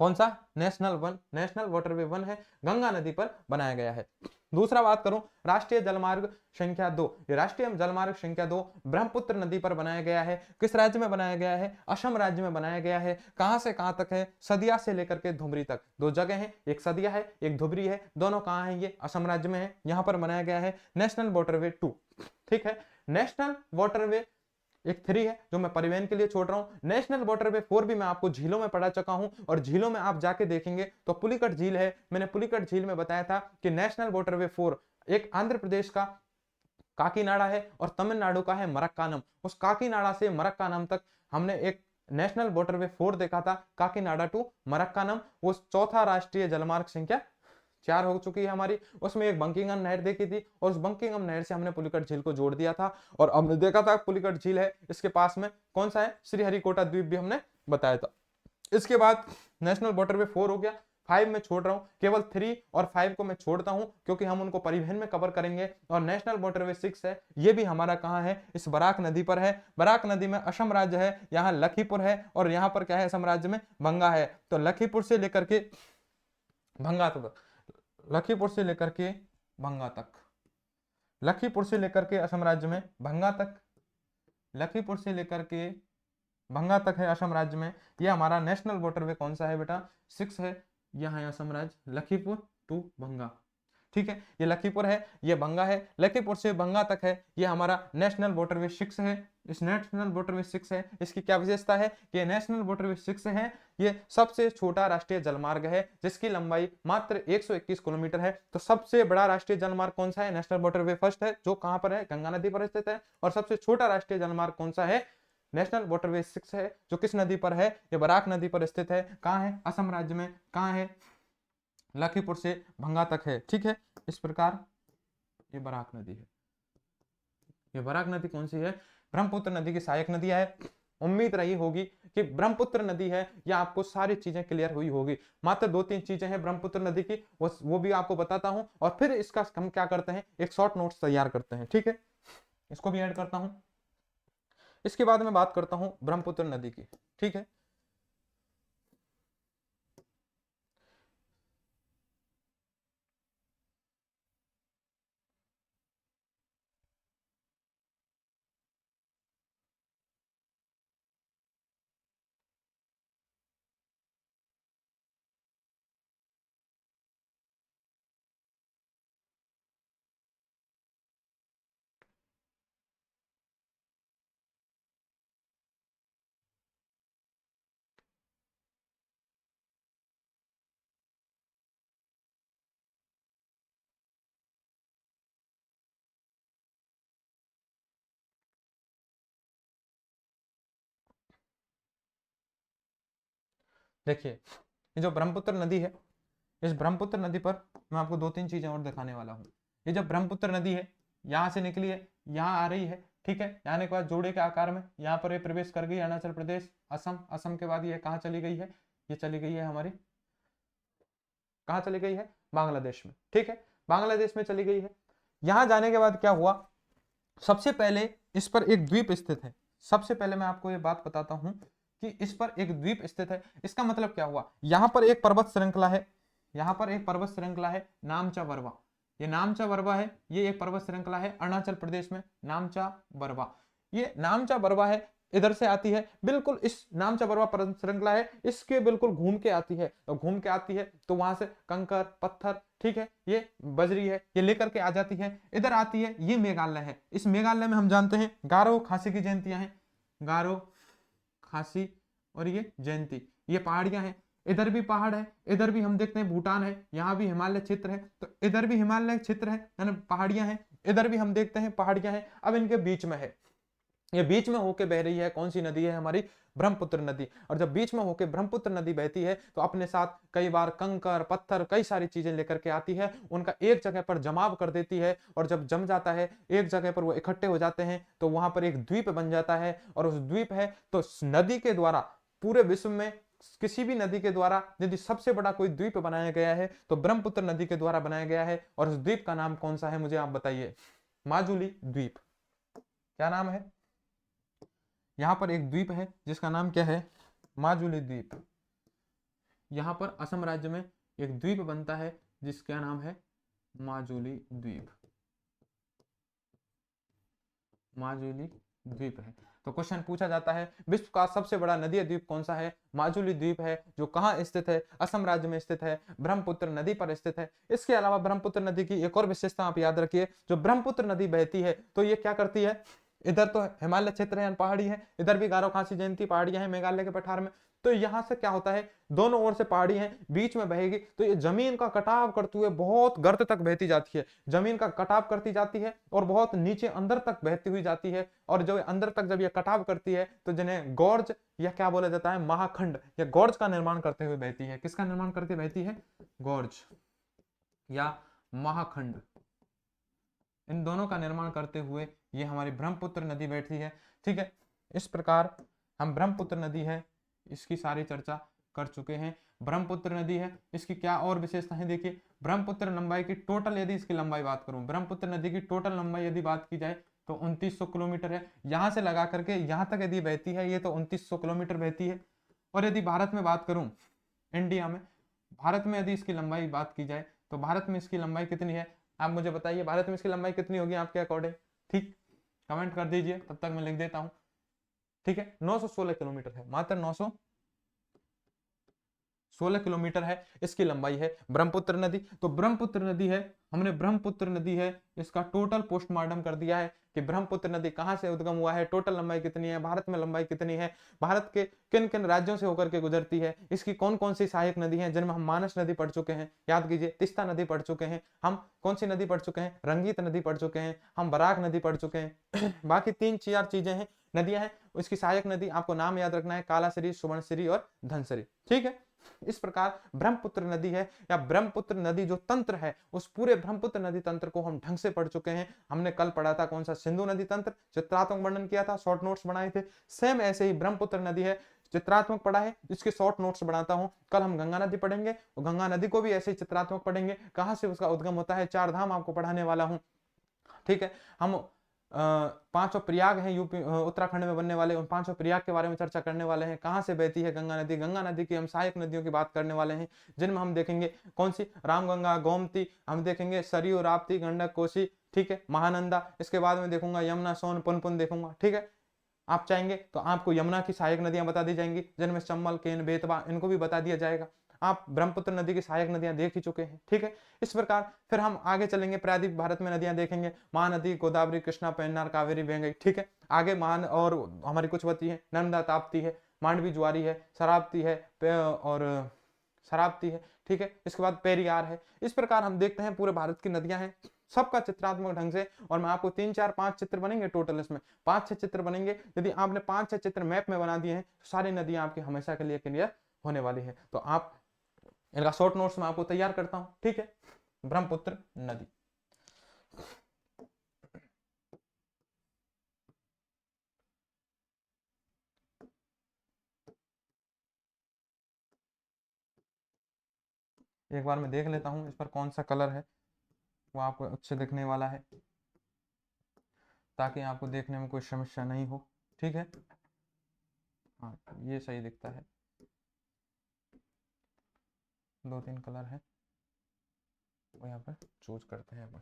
कौन सा, नेशनल वाटरवे 1 है, गंगा नदी पर बनाया गया है। दूसरा बात करूं, राष्ट्रीय जलमार्ग संख्या 2। ये राष्ट्रीय जलमार्ग संख्या 2 ब्रह्मपुत्र नदी पर बनाया गया है। किस राज्य में बनाया गया है, असम राज्य में बनाया गया है। कहां से कहां तक है, सदिया से लेकर के धुबरी तक। 2 जगह है, एक सदिया है, एक धुबरी है, दोनों कहां है, ये असम राज्य में है, यहां पर बनाया गया है नेशनल वाटरवे 2, ठीक है। नेशनल वाटरवे एक 3 है, जो मैं परिवहन के लिए छोड़ रहा हूं। नेशनल वाटरवे 4 भी मैं आपको झीलों में पढ़ा चुका हूं, और झीलों में आप जाके देखेंगे तो पुलिकट झील है। मैंने पुलिकट झील में बताया था कि नेशनल वाटरवे 4 एक आंध्र प्रदेश का काकीनाडा है और तमिलनाडु का है मरक्कानम। उस काकीनाडा से मरक्कानम तक हमने एक नेशनल वाटरवे 4 देखा था, काकीनाडा टू मरक्कानम। वो चौथा राष्ट्रीय जलमार्ग संख्या 4 हो चुकी है हमारी। उसमें एक बंकिंगम नहर देखी थी और उस बंकिंगम नहर से हमने पुलिकट झील को जोड़ दिया था। और हमने देखा था पुलिकट झील है, इसके पास में कौन सा है, श्रीहरिकोटा द्वीप भी हमने बताया था। इसके बाद नेशनल वाटरवे 4 हो गया, 5 में छोड़ रहा हूं, केवल 3 और 5 को मैं छोड़ता हूं क्योंकि हम उनको परिवहन में कवर करेंगे। और नेशनल वाटरवे 6 है, ये भी हमारा कहां है, इस बराक नदी पर है। बराक नदी में असम राज्य है, यहाँ लखीपुर है और यहाँ पर क्या है, असम राज्य में भंगा है। तो लखीपुर से लेकर के भंगा तक, लखीपुर से लेकर के भंगा तक, लखीपुर से लेकर के असम राज्य में भंगा तक, लखीपुर से लेकर के भंगा तक है असम राज्य में। ये हमारा नेशनल वाटरवे कौन सा है बेटा, 6 है। यहाँ है असम राज्य, लखीपुर टू भंगा, ठीक है। ये लखीपुर है, ये भंगा है, लखीपुर से भंगा तक है, ये हमारा नेशनल वाटरवे 6 है। इस नेशनल वाटरवे 6 है, इसकी क्या विशेषता है कि नेशनल वाटरवे 6 है, ये सबसे छोटा राष्ट्रीय जलमार्ग है जिसकी लंबाई मात्र 121 किलोमीटर है। तो सबसे बड़ा राष्ट्रीय जलमार्ग कौन सा है, नेशनल वाटरवे फर्स्ट है, जो कहां पर है, गंगा नदी पर स्थित है। और सबसे छोटा राष्ट्रीय जलमार्ग कौन सा है, नेशनल वाटरवे 6 है, जो किस नदी पर है, ये बराक नदी पर स्थित है। कहां है, असम राज्य में। कहां है, लखीपुर से भंगा तक है, ठीक है। इस प्रकार ये बराक नदी है। ये बराक नदी कौन सी है, ब्रह्मपुत्र नदी की सहायक नदी है। उम्मीद रही होगी कि ब्रह्मपुत्र नदी है, या आपको सारी चीजें क्लियर हुई होगी। मात्र 2-3 चीजें हैं ब्रह्मपुत्र नदी की, वो भी आपको बताता हूं और फिर इसका हम क्या करते हैं, एक शॉर्ट नोट्स तैयार करते हैं, ठीक है। इसको भी ऐड करता हूं। इसके बाद मैं बात करता हूं ब्रह्मपुत्र नदी की, ठीक है। देखिए, ये जो ब्रह्मपुत्र नदी है, इस ब्रह्मपुत्र नदी पर मैं आपको 2-3 चीजें और दिखाने वाला हूँ। ये जब ब्रह्मपुत्र नदी है, यहाँ से निकली है, यहाँ आ रही है, ठीक है। आने के बाद जोड़े के आकार में यहाँ पर ये प्रवेश कर गई अरुणाचल प्रदेश, असम। असम के बाद ये कहाँ चली गई है, ये चली गई है हमारी, कहाँ चली गई है, बांग्लादेश में, ठीक है। बांग्लादेश में चली गई है। यहाँ जाने के बाद क्या हुआ, सबसे पहले इस पर एक द्वीप स्थित है। सबसे पहले मैं आपको ये बात बताता हूं कि इस पर एक द्वीप स्थित है। इसका मतलब क्या हुआ, यहां पर एक पर्वत श्रृंखला है, यहां पर एक पर्वत श्रृंखला है, नामचा बरवा। ये नामचा बरवा है, ये एक पर्वत श्रृंखला है अरुणाचल प्रदेश में, नामचा बरवा। ये नामचा बरवा है, इधर से आती है, बिल्कुल इस नामचा बरवा पर्वत श्रृंखला है, इसके बिल्कुल घूम के आती है। तो घूम के आती है तो वहां से कंकर पत्थर, ठीक है, ये बजरी है, ये लेकर के आ जाती है, इधर आती है। ये मेघालय है। इस मेघालय में हम जानते हैं गारो खासी की जयंतियां हैं, गारो खासी और ये जयंती, ये पहाड़ियां हैं। इधर भी पहाड़ है, इधर भी हम देखते हैं भूटान है, यहाँ भी हिमालय क्षेत्र है, तो इधर भी हिमालय क्षेत्र है, यानी पहाड़ियां हैं। इधर भी हम देखते हैं पहाड़ियां हैं। अब इनके बीच में है, ये बीच में होके बह रही है, कौन सी नदी है हमारी, ब्रह्मपुत्र नदी। और जब बीच में होके ब्रह्मपुत्र नदी बहती है तो अपने साथ कई बार कंकर पत्थर कई सारी चीजें लेकर के आती है, उनका एक जगह पर जमाव कर देती है। और जब जम जाता है एक जगह पर, वो इकट्ठे हो जाते हैं, तो वहां पर एक द्वीप बन जाता है। और उस द्वीप है तो नदी के द्वारा पूरे विश्व में किसी भी नदी के द्वारा यदि सबसे बड़ा कोई द्वीप बनाया गया है तो ब्रह्मपुत्र नदी के द्वारा बनाया गया है। और उस द्वीप का नाम कौन सा है, मुझे आप बताइए, माजुली द्वीप। क्या नाम है, यहां पर एक द्वीप है जिसका नाम क्या है, माजुली द्वीप। यहां पर असम राज्य में एक द्वीप बनता है जिसका नाम है माजुली द्वीप, माजुली द्वीप है। तो क्वेश्चन पूछा जाता है विश्व का सबसे बड़ा नदी द्वीप कौन सा है, माजुली द्वीप है, जो कहां स्थित है, असम राज्य में स्थित है, ब्रह्मपुत्र नदी पर स्थित है। इसके अलावा ब्रह्मपुत्र नदी की एक और विशेषता आप याद रखिए, जो ब्रह्मपुत्र नदी बहती है तो ये क्या करती है, इधर तो हिमालय क्षेत्र है, पहाड़ी है, इधर भी गारो खासी जयंती पहाड़ियां हैं मेघालय के पठार में, तो यहाँ से क्या होता है, दोनों ओर से पहाड़ी है, बीच में बहेगी, तो ये जमीन का कटाव करते हुए बहुत गर्त तक बहती जाती है, जमीन का कटाव करती जाती है और बहुत नीचे अंदर तक बहती हुई जाती है। और जब अंदर तक जब ये कटाव करती है तो जिन्हें गॉर्ज या क्या बोला जाता है, महाखंड या गॉर्ज का निर्माण करते हुए बहती है। किसका निर्माण करते बहती है, गॉर्ज या महाखंड, इन दोनों का निर्माण करते हुए ये हमारी ब्रह्मपुत्र नदी बैठती है। ठीक है, इस प्रकार हम ब्रह्मपुत्र नदी है इसकी सारी चर्चा कर चुके हैं। ब्रह्मपुत्र नदी है, इसकी क्या और विशेषताएं देखिए। ब्रह्मपुत्र लंबाई की टोटल यदि इसकी लंबाई बात करूं, ब्रह्मपुत्र नदी की टोटल लंबाई यदि बात की जाए तो 2900 किलोमीटर है। यहां से लगा करके यहां तक यदि बहती है ये तो 2900 किलोमीटर बहती है। और यदि भारत में बात करूं, इंडिया में, भारत में यदि इसकी लंबाई बात की जाए तो भारत में इसकी लंबाई कितनी है, आप मुझे बताइए भारत में इसकी लंबाई कितनी होगी आपके अकॉर्डिंग। ठीक, कमेंट कर दीजिए, तब तक मैं लिख देता हूं। ठीक है, 916 किलोमीटर है, मात्र 916 किलोमीटर है इसकी लंबाई है ब्रह्मपुत्र नदी। तो ब्रह्मपुत्र नदी है, हमने ब्रह्मपुत्र नदी है इसका टोटल पोस्टमार्टम कर दिया है कि ब्रह्मपुत्र नदी कहां से उद्गम हुआ है, टोटल लंबाई कितनी है, भारत में लंबाई कितनी है, भारत के किन किन राज्यों से होकर के गुजरती है, इसकी कौन कौन सी सहायक नदी है जिनमें हम मानस नदी पढ़ चुके हैं, याद कीजिए, तीस्ता नदी पढ़ चुके हैं हम, कौन सी नदी पढ़ चुके हैं, रंगीत नदी पढ़ चुके हैं हम, बराक नदी पढ़ चुके हैं बाकी 3-4 चीजें हैं, नदियां हैं, उसकी सहायक नदी आपको नाम याद रखना है, कालाश्री, सुवर्णश्री और धनश्री। ठीक है, इस प्रकार ब्रह्मपुत्र नदी है या ब्रह्मपुत्र नदी जो तंत्र है, उस पूरे ब्रह्मपुत्र नदी तंत्र को हम ढंग से पढ़ चुके हैं। हमने कल पढ़ा था कौन सा, सिंधु नदी तंत्र, चित्रात्मक वर्णन किया था, शॉर्ट नोट्स बनाए थे। सेम ऐसे ही ब्रह्मपुत्र नदी है, चित्रात्मक पढ़ा है, इसके शॉर्ट नोट्स बनाता हूं। कल हम गंगा नदी पढ़ेंगे और गंगा नदी को भी ऐसे ही चित्रात्मक पढ़ेंगे, कहां से उसका उद्गम होता है, 4 धाम आपको पढ़ाने वाला हूं। ठीक है, हम 5 प्रयाग हैं यूपी उत्तराखंड में बनने वाले, उन 5 प्रयाग के बारे में चर्चा करने वाले हैं। कहां से बहती है गंगा नदी, गंगा नदी की हम सहायक नदियों की बात करने वाले हैं, जिनमें हम देखेंगे कौन सी, रामगंगा, गोमती, हम देखेंगे सरयू, राप्ती, गंडक, कोसी, ठीक है, महानंदा, इसके बाद में देखूंगा यमुना, सोन, पुनपुन देखूंगा। ठीक है, आप चाहेंगे तो आपको यमुना की सहायक नदियां बता दी जाएंगी, जिनमें चंबल, केन, बेतवा, इनको भी बता दिया जाएगा। आप ब्रह्मपुत्र नदी की सहायक नदियां देख ही चुके हैं। ठीक है, इस प्रकार फिर हम आगे चलेंगे, प्रायद्वीप भारत में नदियां देखेंगे, महानदी, गोदावरी, कृष्णा, पेन्नार, कावेरी, वेंगई। ठीक है, आगे महान और हमारी कुछ बची है, नर्मदा, ताप्ती है, मांडवी, ज्वारी है, शरावती है और शरावती है। ठीक है, इसके बाद पेरियार है। इस प्रकार हम देखते हैं पूरे भारत की नदियां हैं, सबका चित्रात्मक ढंग से। और मैं आपको 3-4-5 चित्र बनेंगे टोटल, इसमें 5-6 चित्र बनेंगे। यदि आपने 5-6 चित्र मैप में बना दिए हैं तो सारी नदियां आपकी हमेशा के लिए क्लियर होने वाली है। तो आप इनका शॉर्ट नोट्स मैं आपको तैयार करता हूं। ठीक है, ब्रह्मपुत्र नदी, एक बार मैं देख लेता हूं इस पर कौन सा कलर है वो आपको अच्छे दिखने वाला है, ताकि आपको देखने में कोई समस्या नहीं हो। ठीक है, हाँ ये सही दिखता है, 2-3 कलर है वो यहाँ पर चूज करते हैं अपन।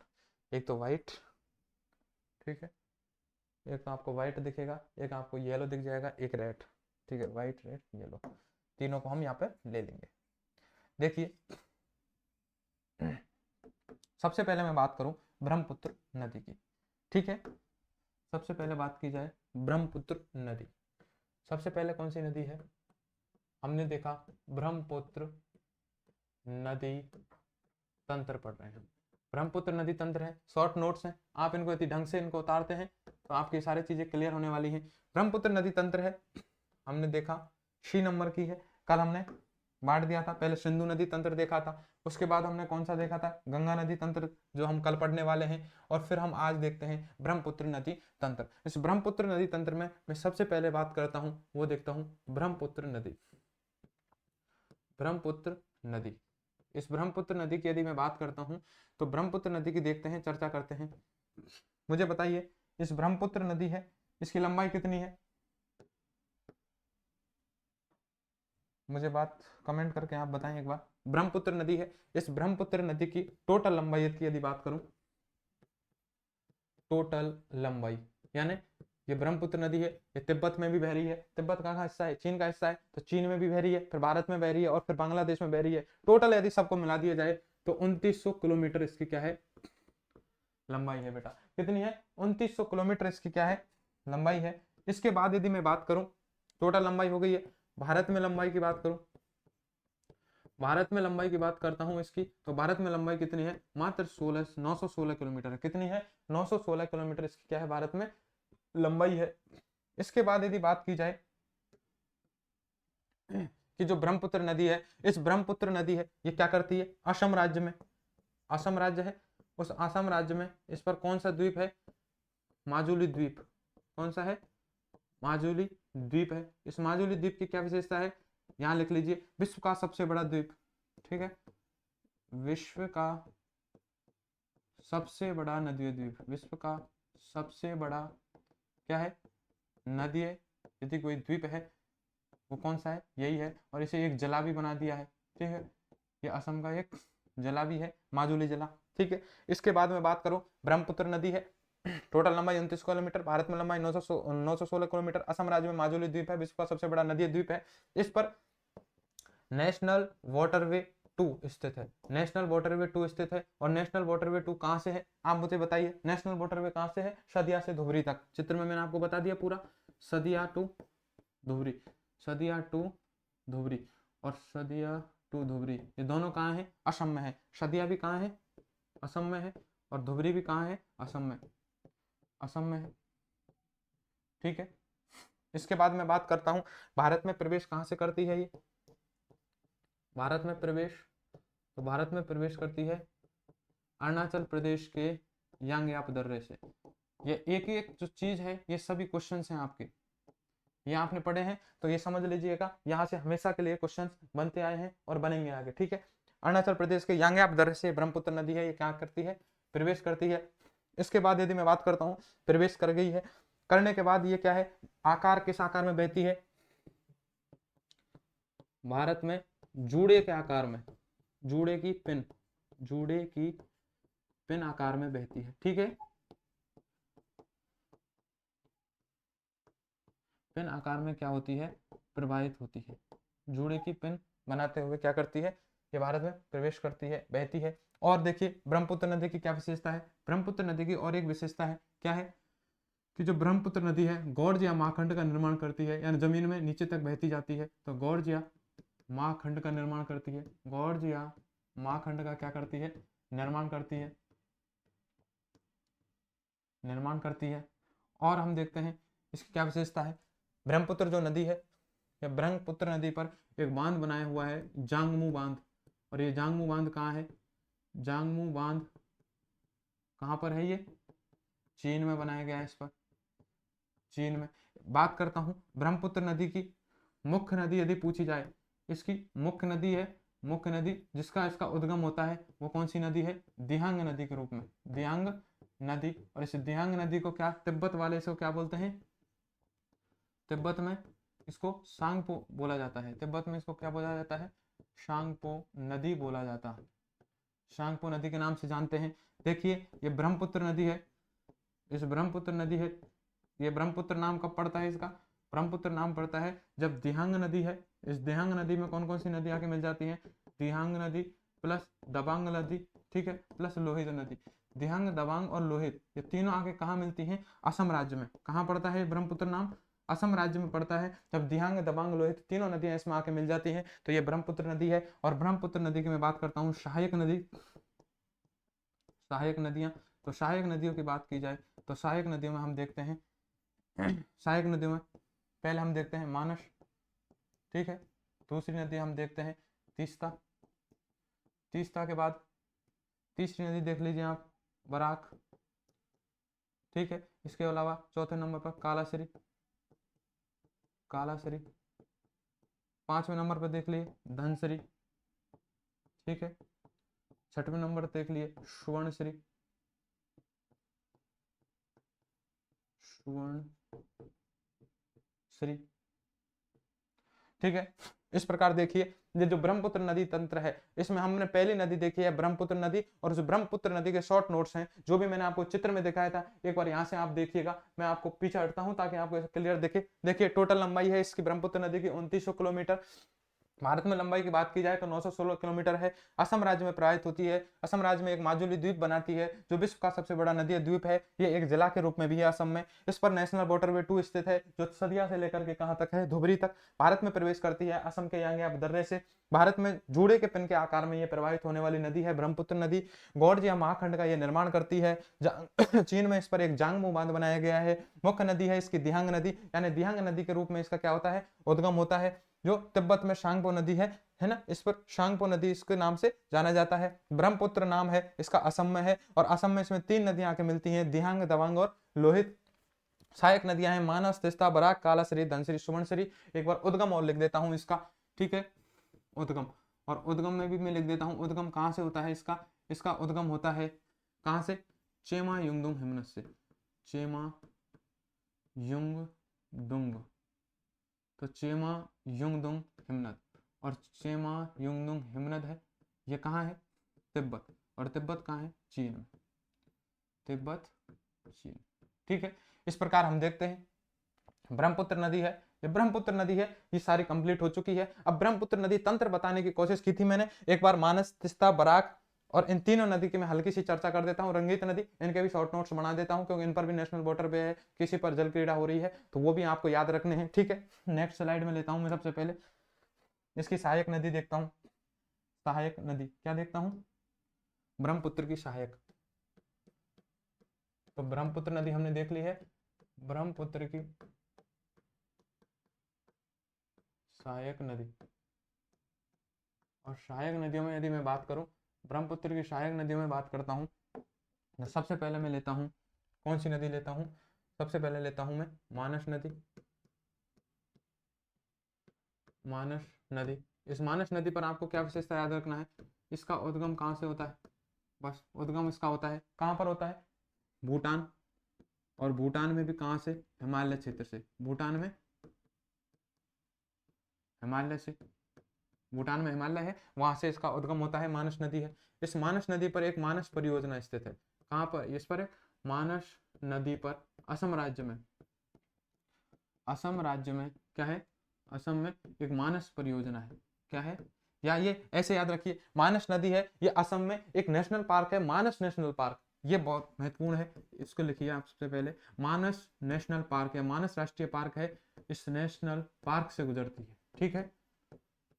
एक तो वाइट, ठीक है, एक तो आपको वाइट दिखेगा, एक आपको येलो दिख जाएगा, एक रेड। ठीक है, वाइट, रेड, येलो, तीनों को हम यहाँ पर ले लेंगे। देखिए, सबसे पहले मैं बात करूं ब्रह्मपुत्र नदी की। ठीक है, सबसे पहले बात की जाए ब्रह्मपुत्र नदी, सबसे पहले कौन सी नदी है, हमने देखा ब्रह्मपुत्र नदी तंत्र पढ़ रहे हैं, ब्रह्मपुत्र नदी तंत्र है, शॉर्ट नोट्स हैं, आप इनको यदि ढंग से इनको उतारते हैं तो आपकी सारी चीजें क्लियर होने वाली हैं। ब्रह्मपुत्र नदी तंत्र है, हमने देखा सी नंबर की है, कल हमने बांट दिया था, पहले सिंधु नदी तंत्र देखा था, उसके बाद हमने कौन सा देखा था, गंगा नदी तंत्र, जो हम कल पढ़ने वाले हैं, और फिर हम आज देखते हैं ब्रह्मपुत्र नदी तंत्र। इस ब्रह्मपुत्र नदी तंत्र में मैं सबसे पहले बात करता हूं, वो देखता हूं ब्रह्मपुत्र नदी, ब्रह्मपुत्र नदी। इस ब्रह्मपुत्र नदी की यदि मैं बात करता हूं तो ब्रह्मपुत्र नदी की देखते हैं, चर्चा करते हैं। मुझे बताइए इस ब्रह्मपुत्र नदी है, इसकी लंबाई कितनी है, मुझे बात कमेंट करके आप बताएं एक बार। ब्रह्मपुत्र नदी है, इस ब्रह्मपुत्र नदी की टोटल लंबाई की यदि बात करूं, टोटल लंबाई, यानी ये ब्रह्मपुत्र नदी है, ये तिब्बत में भी बह रही है, तिब्बत का हिस्सा है, चीन का हिस्सा है, तो चीन में भी बह रही है, फिर भारत में बह रही है और फिर बांग्लादेश में बह रही है। टोटल यदि सबको मिला दिया जाए तो 2900 किलोमीटर इसकी क्या है, लंबाई है बेटा, कितनी है, 2900 किलोमीटर इसकी क्या है, लंबाई है। इसके बाद यदि मैं बात करूं, टोटल लंबाई हो गई है, भारत में लंबाई की बात करूं, भारत में लंबाई की बात करता हूं इसकी, तो भारत में लंबाई कितनी है, मात्र 916 किलोमीटर है। कितनी है, 916 किलोमीटर इसकी क्या है, भारत में लंबाई है। इसके बाद यदि बात की जाए कि जो ब्रह्मपुत्र नदी है, इस ब्रह्मपुत्र नदी है ये क्या करती है, असम राज्य में, असम राज्य है, उस असम राज्य में इस पर कौन सा द्वीप है, माजुली द्वीप, कौन सा है, माजुली द्वीप है। इस माजुली द्वीप की क्या विशेषता है, यहां लिख लीजिए, विश्व का सबसे बड़ा द्वीप, ठीक है, विश्व का सबसे बड़ा नदीय द्वीप, विश्व का सबसे बड़ा क्या है, नदी, यदि कोई द्वीप है वो कौन सा है, यही है, और इसे एक जला भी बना दिया है, ठीक है, ये असम का एक जला भी है, माजुली जला, ठीक है। इसके बाद में बात करूं, ब्रह्मपुत्र नदी है, टोटल लंबाई 29 किलोमीटर, भारत में लंबाई 916 किलोमीटर, असम राज्य में माजुली द्वीप है, विश्व का सबसे बड़ा नदी द्वीप है। इस पर नेशनल वाटरवे 2 स्थित है, नेशनल वाटरवे 2 स्थित है। और नेशनल वाटरवे 2 कहां से है, आप मुझे बताइए, नेशनल वाटरवे कहां से है, सदिया से धुबरी तक, चित्र में मैंने आपको बता दिया पूरा, सदिया टू धुबरी, सदिया टू धुबरी और सदिया टू धुबरी, ये दोनों कहाँ है, असम में है। सदिया भी कहाँ है, असम में है, और धुबरी भी कहाँ है, असम में, असम में है, ठीक है। इसके बाद मैं बात करता हूँ, भारत में प्रवेश कहाँ से करती है ये, भारत में प्रवेश, तो भारत में प्रवेश करती है अरुणाचल प्रदेश के यांगयाप दर्रे से। ये एक एक जो चीज है, ये सभी क्वेश्चंस हैं आपके, ये आपने पढ़े हैं, तो ये समझ लीजिएगा, यहाँ से हमेशा के लिए क्वेश्चंस बनते आए हैं और बनेंगे आगे, ठीक है। अरुणाचल प्रदेश के यांगयाप दर्रे से ब्रह्मपुत्र नदी है, ये क्या करती है, प्रवेश करती है। इसके बाद यदि मैं बात करता हूँ, प्रवेश कर गई है, करने के बाद ये क्या है, आकार किस आकार में बहती है, भारत में जूड़े के आकार में, जूड़े की पिन, जूड़े की पिन आकार में बहती है, ठीक है, पिन आकार में क्या होती है, प्रवाहित होती है, जूड़े की पिन बनाते हुए क्या करती है, ये भारत में प्रवेश करती है, बहती है। और देखिए ब्रह्मपुत्र नदी की क्या विशेषता है, ब्रह्मपुत्र नदी की और एक विशेषता है, क्या है कि जो ब्रह्मपुत्र नदी है गौर्ज या महाखंड का निर्माण करती है, यानी जमीन में नीचे तक बहती जाती है, तो गौर्ज या महाखंड का निर्माण करती है, गौर्ज या महाखंड का क्या करती है, निर्माण करती है, निर्माण करती है। और हम देखते हैं इसकी क्या विशेषता है, ब्रह्मपुत्र जो नदी है, या ब्रह्मपुत्र नदी पर एक बांध बनाया हुआ है, जांगमू बांध, और ये जांगमू बांध कहाँ है, जांगमू बांध कहाँ पर है, ये चीन में बनाया गया है, इस पर चीन में। बात करता हूँ ब्रह्मपुत्र नदी की मुख्य नदी यदि पूछी जाए, इसकी मुख्य नदी है, मुख्य नदी जिसका इसका उद्गम होता है वो कौन सी नदी है, दियांग नदी के रूप में, दियांग नदी। और इस दियांग नदी को क्या तिब्बत वाले इसको क्या बोलते हैं, तिब्बत में इसको सांगपो बोला जाता है, तिब्बत में इसको क्या बोला जाता है, सांगपो नदी बोला जाता है, सांगपो नदी के नाम से जानते हैं। देखिए ये ब्रह्मपुत्र नदी है, इस ब्रह्मपुत्र नदी है, ये ब्रह्मपुत्र नाम कब पड़ता है, इसका ब्रह्मपुत्र नाम पड़ता है जब दिहांग नदी है, इस दिहांग नदी में कौन कौन सी नदी आके मिल जाती हैं, दिहांग नदी प्लस दबांग नदी, ठीक है, प्लस लोहित नदी, दिहांग दबांग और लोहित ये तीनों आके कहाँ मिलती हैं, असम राज्य में। कहाँ पड़ता है ब्रह्मपुत्र नाम, असम राज्य में पड़ता है, जब दिहांग दबांग लोहित तीनों नदियां इसमें आके मिल जाती हैं, तो ये ब्रह्मपुत्र नदी है। और ब्रह्मपुत्र नदी की मैं बात करता हूँ सहायक नदी, सहायक नदियां, तो सहायक नदियों की बात की जाए तो सहायक नदियों में हम देखते हैं, सहायक नदियों में पहले हम देखते हैं मानस, ठीक है, दूसरी नदी हम देखते हैं तीस्ता, तीस्ता के बाद तीसरी नदी देख लीजिए आप बराक, ठीक है। इसके अलावा चौथे नंबर पर कालासरी, कालासरी, पांचवें नंबर पर देख लिए धनसरी, ठीक है, छठवें नंबर देख लिए सुवर्णश्री, सुवर्णश्री, ठीक है। इस प्रकार देखिए ये जो ब्रह्मपुत्र नदी तंत्र है, इसमें हमने पहली नदी देखी है ब्रह्मपुत्र नदी, और उस ब्रह्मपुत्र नदी के शॉर्ट नोट्स हैं जो भी मैंने आपको चित्र में दिखाया था, एक बार यहाँ से आप देखिएगा, मैं आपको पीछे हटता हूँ ताकि आपको क्लियर दिखे। देखिए टोटल लंबाई है इसकी ब्रह्मपुत्र नदी की 2900 किलोमीटर, भारत में लंबाई की बात की जाए तो 916 किलोमीटर है। असम राज्य में प्रवाहित होती है। असम राज्य में एक माजुली द्वीप बनाती है जो विश्व का सबसे बड़ा नदी द्वीप है। ये एक जिला के रूप में भी है असम में। इस पर नेशनल वाटरवे 2 स्थित है जो सदिया से लेकर के कहां तक है, धुबरी तक भारत में प्रवेश करती है असम के यांग्याप दर्रे से। भारत में जूड़े के पिन के आकार में यह प्रवाहित होने वाली नदी है ब्रह्मपुत्र नदी। गौड़जिया महाखंड का यह निर्माण करती है। चीन में इस पर एक जांगमू बांध बनाया गया है। मुख्य नदी है इसकी दिहांग नदी, यानी दिहांग नदी के रूप में इसका क्या होता है, उद्गम होता है, जो तिब्बत में शांगपो नदी है ना, इस पर शांगपो नदी इसके नाम से जाना जाता है। ब्रह्मपुत्र नाम है इसका असम में है, और असम में इसमें 3 नदियां आके मिलती हैं, दिहांग, दवांग और लोहित। सहायक नदियां हैं मानस, तिस्ता, बराक, कालाश्री, धनश्री, सुवर्णश्री। एक बार उद्गम और लिख देता हूं इसका, ठीक है, उद्गम। और उद्गम में भी मैं लिख देता हूं उद्गम कहां से होता है इसका। इसका उद्गम होता है कहां से, चेमा युंगडुंग हिमनद से। चेमा युंगडुंग, तो चेमा युंगडुंग हिमनद, और चेमा युंगडुंग हिमनद है, ये कहाँ है, तिब्बत। और तिब्बत कहाँ है, चीन में, तिब्बत चीन, ठीक है। इस प्रकार हम देखते हैं ब्रह्मपुत्र नदी है, ये ब्रह्मपुत्र नदी है, ये सारी कंप्लीट हो चुकी है। अब ब्रह्मपुत्र नदी तंत्र बताने की कोशिश की थी मैंने एक बार, मानस, तिस्ता, बराक, और इन तीनों नदी की मैं हल्की सी चर्चा कर देता हूँ। रंगीत नदी, इनके भी शॉर्ट नोट्स बना देता हूँ क्योंकि इन पर भी नेशनल वाटर वे है, किसी पर जल क्रीड़ा हो रही है तो वो भी आपको याद रखने हैं, ठीक है। नेक्स्ट स्लाइड में लेता हूँ मैं सबसे पहले इसकी सहायक नदी देखता हूँ। सहायक नदी क्या देखता हूँ, ब्रह्मपुत्र की सहायक। तो ब्रह्मपुत्र नदी हमने देख ली है, ब्रह्मपुत्र की सहायक नदी। और सहायक नदियों में यदि मैं बात करूं, ब्रह्मपुत्र की सहायक नदियों में बात करता हूं, तो सबसे पहले मैं लेता हूं, कौन सी नदी लेता हूं, सबसे पहले लेता हूं मैं मानस नदी। मानस नदी, इस मानस नदी पर आपको क्या विशेषता याद रखना है, इसका उद्गम कहां से होता है, बस उद्गम इसका होता है, कहां पर होता है, भूटान। और भूटान में भी कहां से, हिमालय क्षेत्र से। भूटान में हिमालय से, भूटान में हिमालय है, वहां से इसका उद्गम होता है, मानस नदी है। इस मानस नदी पर एक मानस परियोजना स्थित है, कहां पर, इस पर मानस नदी पर असम राज्य में, असम राज्य में क्या है, असम में एक मानस परियोजना है, क्या है, या ये ऐसे याद रखिए, मानस नदी है, ये असम में एक नेशनल पार्क है, मानस नेशनल पार्क, ये बहुत महत्वपूर्ण है, इसको लिखिए आप सबसे पहले। मानस नेशनल पार्क है, मानस राष्ट्रीय पार्क है, इस नेशनल पार्क से गुजरती है, ठीक है,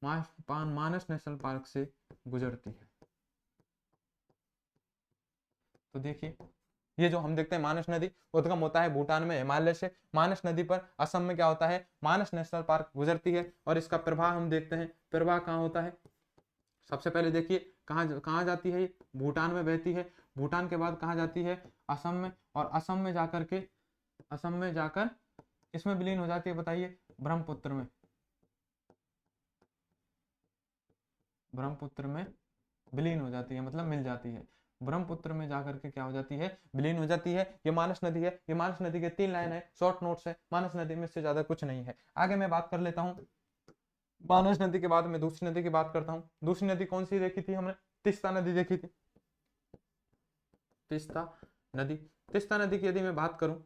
मानस नेशनल पार्क से गुजरती है। तो देखिए ये जो हम देखते हैं मानस नदी उद्गम होता है भूटान में हिमालय से, मानस नदी पर असम में क्या होता है, मानस नेशनल पार्क गुजरती है, और इसका प्रवाह हम देखते हैं, प्रवाह कहाँ होता है, सबसे पहले देखिए कहाँ कहाँ जाती है, भूटान में बहती है, भूटान के बाद कहाँ जाती है, असम में, और असम में जाकर के, असम में जाकर इसमें विलीन हो जाती है, बताइए, ब्रह्मपुत्र में, ब्रह्मपुत्र में विलीन हो जाती है, मतलब मिल जाती है, ब्रह्मपुत्र में जाकर के क्या हो जाती है, विलीन हो जाती है। ये मानस नदी है, ये मानस नदी के 3 लाइन है, शॉर्ट नोट्स है, मानस नदी में इससे ज्यादा कुछ नहीं है। आगे मैं बात कर लेता हूँ, मानस नदी के बाद मैं दूसरी नदी की बात करता हूँ। दूसरी नदी कौन सी देखी थी हमने, तिस्ता नदी देखी थी, तिस्ता नदी। तिस्ता नदी की यदि मैं बात करूं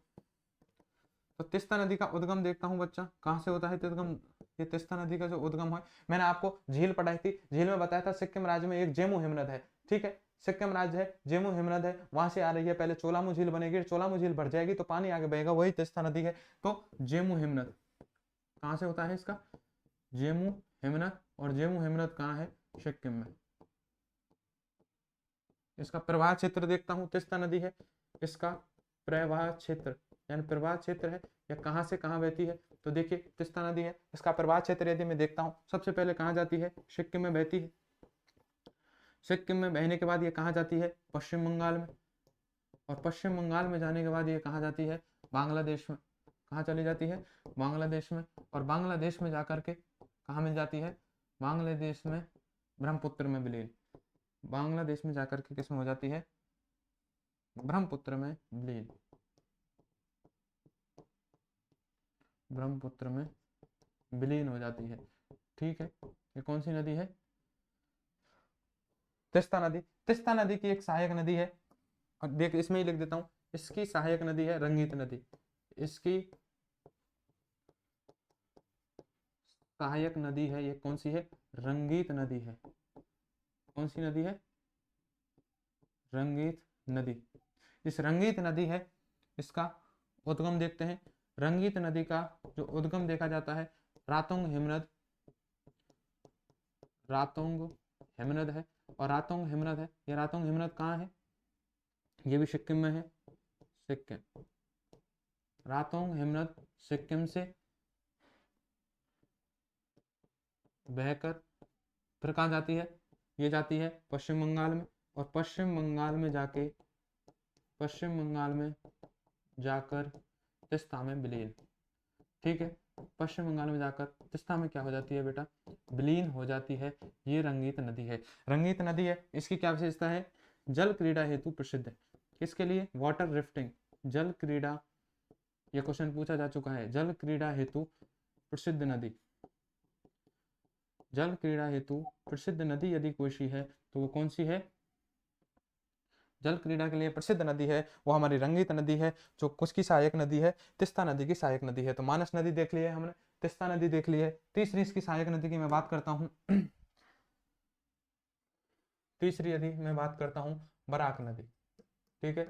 तो तिस्ता नदी का उद्गम देखता हूं बच्चा, कहां से होता है उद्गम, ये तिस्ता नदी का जो उद्गम है, मैंने आपको झील पढ़ाई थी, झील में बताया था सिक्किम राज्य में एक जेमू हिमनद है, ठीक है, सिक्किम राज्य है, जेमू हिमनद है, वहां से आ रही है, पहले चोलामू झील बनेगी, चोलामू झील भर जाएगी तो पानी आगे बहेगा, वही तिस्ता नदी है। तो जेमू हिमनद कहां से होता है इसका, जेमू हिमनद, और जेमू हिमनद कहाँ है, सिक्किम में। इसका प्रवाह क्षेत्र देखता हूँ, तिस्ता नदी है, इसका प्रवाह क्षेत्र यानी प्रवाह क्षेत्र है, या कहां से कहां बहती है, तो देखिए तिस्ता नदी है, इसका प्रवाह क्षेत्र यदि मैं देखता हूँ, सबसे पहले कहां जाती है, सिक्किम में बहती है, सिक्किम में बहने के बाद ये कहां जाती है, पश्चिम बंगाल में, और पश्चिम बंगाल में जाने के बाद ये कहां जाती है, बांग्लादेश में, कहां चली जाती है, बांग्लादेश में, और बांग्लादेश में जाकर के कहां मिल जाती है, बांग्लादेश में ब्रह्मपुत्र में विलीन, बांग्लादेश में जाकर के किसमें हो जाती है, ब्रह्मपुत्र में विलीन, ब्रह्मपुत्र में विलीन हो जाती है, ठीक है। ये कौन सी नदी है, तिस्ता नदी। तिस्ता नदी की एक सहायक नदी है, और देख इसमें ही लिख देता हूं, इसकी सहायक नदी है रंगीत नदी, इसकी सहायक नदी है ये कौन सी है? रंगीत नदी है। कौन सी नदी है? रंगीत नदी। इस रंगीत नदी है, इसका उद्गम देखते हैं। रंगीत नदी का जो उद्गम देखा जाता है रातोंग हिमनद, रातोंग हिमनद है। और रातोंग हिमनद है, ये रातोंग हिमनद कहाँ है? ये भी सिक्किम में है। सिक्किम, रातोंग हिमनद सिक्किम से बहकर फिर कहाँ जाती है? ये जाती है पश्चिम बंगाल में, और पश्चिम बंगाल में जाकर तीस्ता में विलीन। ठीक है, पश्चिम बंगाल में जाकर तीस्ता में क्या हो जाती है बेटा? विलीन हो जाती है। ये रंगीत नदी है। रंगीत नदी है, इसकी क्या विशेषता है? जल क्रीड़ा हेतु प्रसिद्ध है। किसके लिए? वाटर रिफ्टिंग, जल क्रीड़ा, यह क्वेश्चन पूछा जा चुका है। जल क्रीड़ा हेतु प्रसिद्ध नदी, जल क्रीड़ा हेतु प्रसिद्ध नदी यदि कोई सी है तो वो कौन सी है? जल क्रीड़ा के लिए प्रसिद्ध नदी है वो हमारी रंगीत नदी है, जो किसकी सहायक नदी है? तीस्ता नदी की सहायक नदी है। तो मानस नदी देख ली है हमने, तीस्ता नदी देख ली है। तीसरी इसकी सहायक नदी की मैं बात करता हूँ तीसरी यदि मैं बात करता हूँ बराक नदी। ठीक है,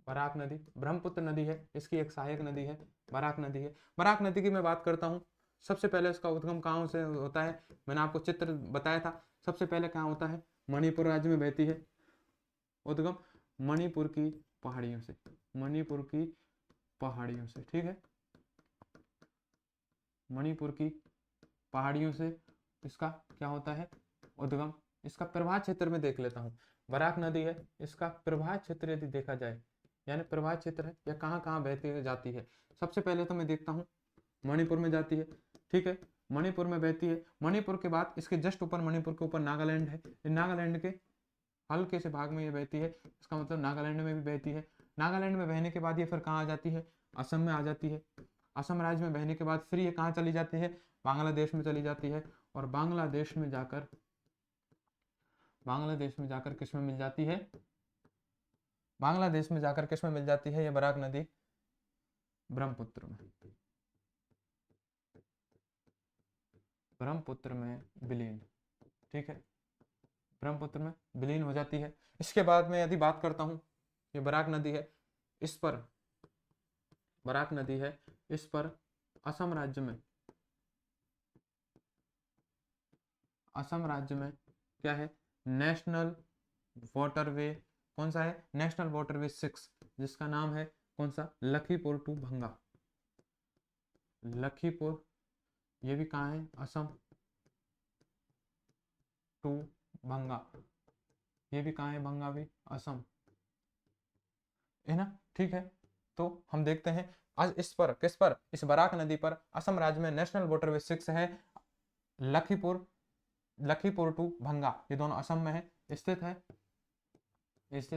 बराक नदी ब्रह्मपुत्र नदी है, इसकी एक सहायक नदी है, बराक नदी है। बराक नदी की मैं बात करता हूँ। सबसे पहले इसका उद्गम कहाँ से होता है? मैंने आपको चित्र बताया था। सबसे पहले कहाँ होता है? मणिपुर राज्य में बहती है। उद्गम मणिपुर की पहाड़ियों से, मणिपुर की पहाड़ियों से। ठीक है, मणिपुर की पहाड़ियों से इसका क्या होता है? उद्गम। इसका प्रवाह क्षेत्र में देख लेता हूँ। बराक नदी है, इसका प्रवाह क्षेत्र यदि देखा जाए, यानी प्रवाह क्षेत्र है या कहाँ कहाँ बहती जाती है। सबसे पहले तो मैं देखता हूँ मणिपुर में जाती है। ठीक है, मणिपुर में बहती है। मणिपुर के बाद इसके जस्ट ऊपर, मणिपुर के ऊपर नागालैंड है। नागालैंड के हल्के से भाग में ये बहती है, इसका मतलब नागालैंड में भी बहती है। नागालैंड में बहने के बाद ये फिर कहाँ आ जाती है? असम में आ जाती है। असम राज्य में बहने के बाद फिर ये कहाँ चली जाती है? बांग्लादेश में चली जाती है। और बांग्लादेश में जाकर किस में मिल जाती है? बांग्लादेश में जाकर किस में मिल जाती है ये बराक नदी? ब्रह्मपुत्र में, ब्रह्मपुत्र में विलीन। ठीक है, ब्रह्मपुत्र में विलीन हो जाती है। इसके बाद में यदि बात करता हूँ, ये बराक नदी है, इस पर बराक नदी है, इस पर असम राज्य में क्या है? National waterway. कौन सा है? नेशनल वाटरवे 6, जिसका नाम है कौन सा? लखीपुर टू भंगा। लखीपुर, ये भी कहाँ है? असम टू भंगा, ये भी कहाँ है? भंगा भी असम है ना। ठीक है, तो हम देखते हैं आज इस पर, किस पर? इस बराक नदी पर असम राज्य में नेशनल वाटरवे 6 है। लखीपुर टू भंगा, ये दोनों असम में है, स्थित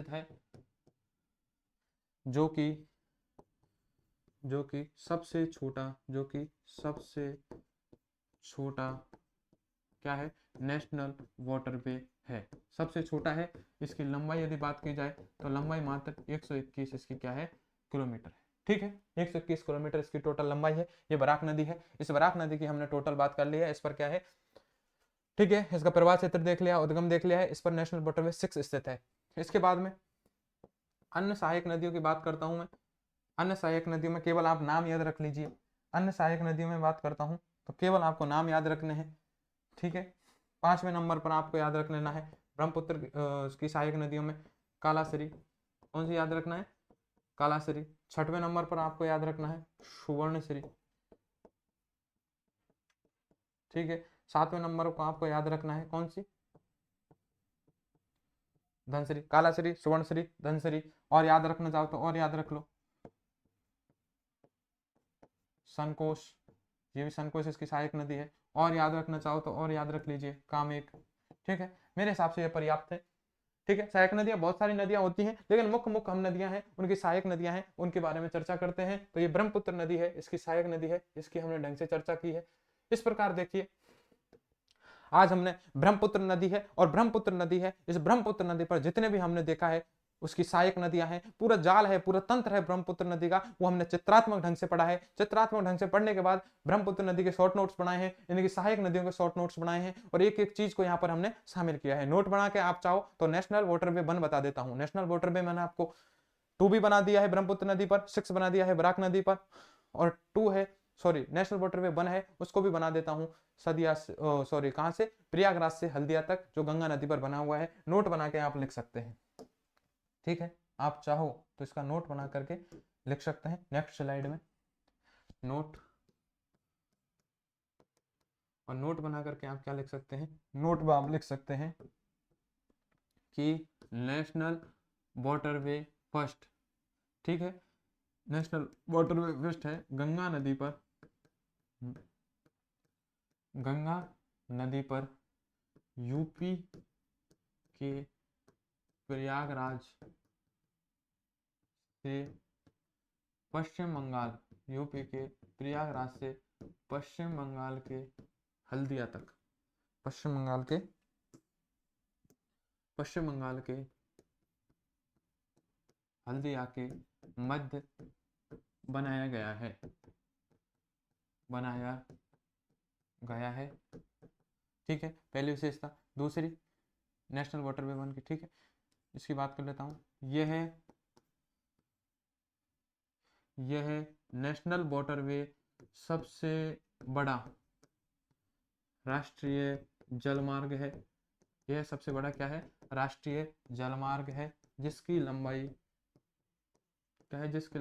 है, जो कि सबसे छोटा क्या है? नेशनल वाटरवे है, सबसे छोटा है। इसकी लंबाई यदि बात की जाए तो लंबाई मात्र 121 इसकी क्या है? किलोमीटर है। ठीक है, 121 किलोमीटर इसकी टोटल लंबाई है। ये बराक नदी है। इस बराक नदी की हमने टोटल बात कर ली है। इस पर क्या है? ठीक है, इसका प्रवाह क्षेत्र देख लिया, उद्गम देख लिया है। इस पर नेशनल वाटरवे 6 स्थित है। इसके बाद में अन्य सहायक नदियों की बात करता हूं मैं। अन्य सहायक नदियों में केवल आप नाम याद रख लीजिए। अन्य सहायक नदियों में बात करता हूं तो केवल आपको नाम याद रखने हैं। ठीक है, 5वें नंबर पर आपको याद रख लेना है ब्रह्मपुत्र की सहायक नदियों में कालासरी। कौन सी याद रखना है? कालासरी। 6वें नंबर पर आपको याद रखना है सुवर्णश्री। ठीक है, 7वें नंबर को आपको याद रखना है कौन सी? धनश्री। कालाश्री, सुवर्णश्री, धनश्री। और याद रखना चाहो तो और याद रख लो, संकोश, ये भी संकोश इसकी सहायक नदी है। और याद रखना चाहो तो और याद रख लीजिए कामेक। ठीक है, मेरे हिसाब से ये पर्याप्त है। ठीक है, सहायक नदियां बहुत सारी नदियां होती हैं, लेकिन मुख्य हम नदियां हैं, उनकी सहायक नदियां हैं, उनके बारे में चर्चा करते हैं। तो ये ब्रह्मपुत्र नदी है, इसकी सहायक नदी है, इसकी हमने ढंग से चर्चा की है। इस प्रकार देखिए, आज हमने ब्रह्मपुत्र नदी है और ब्रह्मपुत्र नदी है, इस ब्रह्मपुत्र नदी पर जितने भी हमने देखा है उसकी सहायक नदियां हैं, पूरा जाल है, पूरा तंत्र है ब्रह्मपुत्र नदी का, वो हमने चित्रात्मक ढंग से पढ़ा है। चित्रात्मक ढंग से पढ़ने के बाद ब्रह्मपुत्र नदी के शॉर्ट नोट्स बनाए हैं, इनकी सहायक नदियों के शॉर्ट नोट्स बनाए हैं, और एक एक चीज को यहाँ पर हमने शामिल किया है। नोट बना के आप चाहो तो नेशनल वाटरवे 1 बता देता हूँ। नेशनल वाटरवे मैंने आपको 2 भी बना दिया है ब्रह्मपुत्र नदी पर, 6 बना दिया है बराक नदी पर, और 2 है, सॉरी नेशनल वाटरवे 1 है उसको भी बना देता हूँ सदिया से, सॉरी कहां से, प्रयागराज से हल्दिया तक जो गंगा नदी पर बना हुआ है। नोट बना के आप लिख सकते हैं, ठीक है। आप चाहो तो इसका नोट बना करके लिख सकते हैं। नेक्स्ट स्लाइड में नोट, और नोट बना करके आप क्या लिख सकते हैं, नोट में आप लिख सकते हैं कि नेशनल वाटरवे फर्स्ट, ठीक है। नेशनल वाटरवे फर्स्ट है गंगा नदी पर, गंगा नदी पर यूपी के प्रयागराज से पश्चिम बंगाल, यूपी के प्रयागराज से पश्चिम बंगाल के हल्दिया तक, पश्चिम बंगाल के हल्दिया के मध्य बनाया गया है, ठीक है। पहली विशेषता। दूसरी नेशनल वाटरवे 1 की, ठीक है, इसकी बात कर लेता हूं। यह नेशनल वाटरवे सबसे बड़ा राष्ट्रीय जलमार्ग है। यह सबसे बड़ा क्या है, राष्ट्रीय जलमार्ग है, जिसकी लंबाई क्या है, जिसकी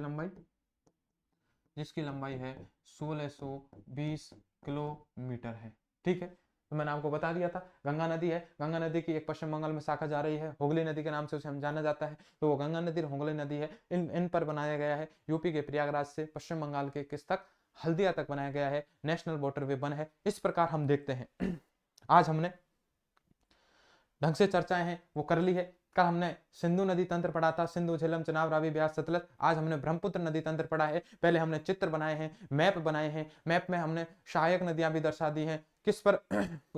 लंबाई है 1620 किलोमीटर है, ठीक है। तो मैंने आपको बता दिया था गंगा नदी है, गंगा नदी की एक पश्चिम बंगाल में शाखा जा रही है, हुगली नदी के नाम से उसे हम जाना जाता है, तो वो गंगा नदी और हुगली नदी है, इन पर बनाया गया है। यूपी के प्रयागराज से पश्चिम बंगाल के किस तक, हल्दिया तक बनाया गया है। नेशनल वाटरवे 1 है। इस प्रकार हम देखते हैं आज हमने ढंग से चर्चाएं हैं वो कर ली है। कल हमने सिंधु नदी तंत्र पढ़ा था, सिंधु, झेलम, चनाब, रावी, ब्यास, सतलज। आज हमने ब्रह्मपुत्र नदी तंत्र पढ़ा है। पहले हमने चित्र बनाए हैं, मैप बनाए हैं, मैप में हमने सहायक नदियां भी दर्शा दी हैं, किस पर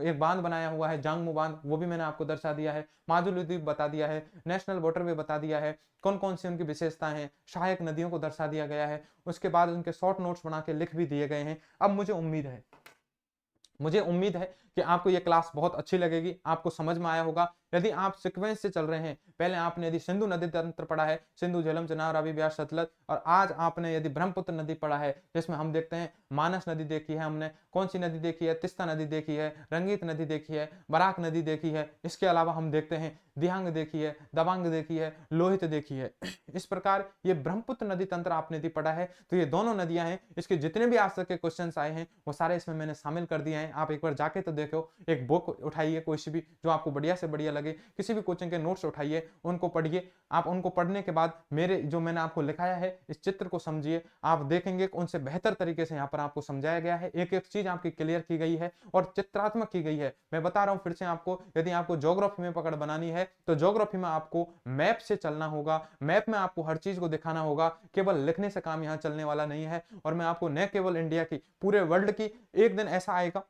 एक बांध बनाया हुआ है जांगमू बांध, वो भी मैंने आपको दर्शा दिया है, माजुली द्वीप बता दिया है, नेशनल वाटरवे बता दिया है, कौन कौन सी उनकी विशेषताएं हैं, सहायक नदियों को दर्शा दिया गया है। उसके बाद उनके शॉर्ट नोट्स बना के लिख भी दिए गए हैं। अब मुझे उम्मीद है कि आपको ये क्लास बहुत अच्छी लगेगी, आपको समझ में आया होगा। यदि आप सीक्वेंस से चल रहे हैं, पहले आपने यदि सिंधु नदी तंत्र पढ़ा है, सिंधु, झेलम, चनाब, रावी, ब्यास, सतलज, और आज आपने यदि ब्रह्मपुत्र नदी पढ़ा है, जिसमें हम देखते हैं मानस नदी देखी है हमने, कौन सी नदी देखी है, तिस्ता नदी देखी है, रंगीत नदी देखी है, बराक नदी देखी है, इसके अलावा हम देखते हैं दिहांग देखी है, दबांग देखी है, लोहित देखी है। इस प्रकार ये ब्रह्मपुत्र नदी तंत्र आपने यदि पढ़ा है तो ये दोनों नदियां हैं, इसके जितने भी आज तक के क्वेश्चन आए हैं वो सारे इसमें मैंने शामिल कर दिए हैं। आप एक बार जाके तो देखो, एक बुक उठाइए कोई सी भी जो आपको बढ़िया से बढ़िया लगे, किसी भी कोचिंग के नोट्स उठाइए, उनको पढ़िए। आप उनको पढ़ने के बाद मेरे जो मैंने आपको लिखाया है इस चित्र को समझिए, आप देखेंगे कि उनसे बेहतर तरीके से यहाँ पर आपको समझाया गया है, एक एक चीज आपकी क्लियर की गई है और चित्रात्मक की गई है। मैं बता रहा हूँ फिर से आपको, यदि आपको ज्योग्राफी में पकड़ बनानी है तो ज्योग्राफी में आपको मैप से चलना होगा, मैप में आपको हर चीज को दिखाना होगा, केवल लिखने से काम यहाँ चलने वाला नहीं है। और मैं आपको न केवल इंडिया की, पूरे वर्ल्ड की, एक दिन ऐसा आएगा,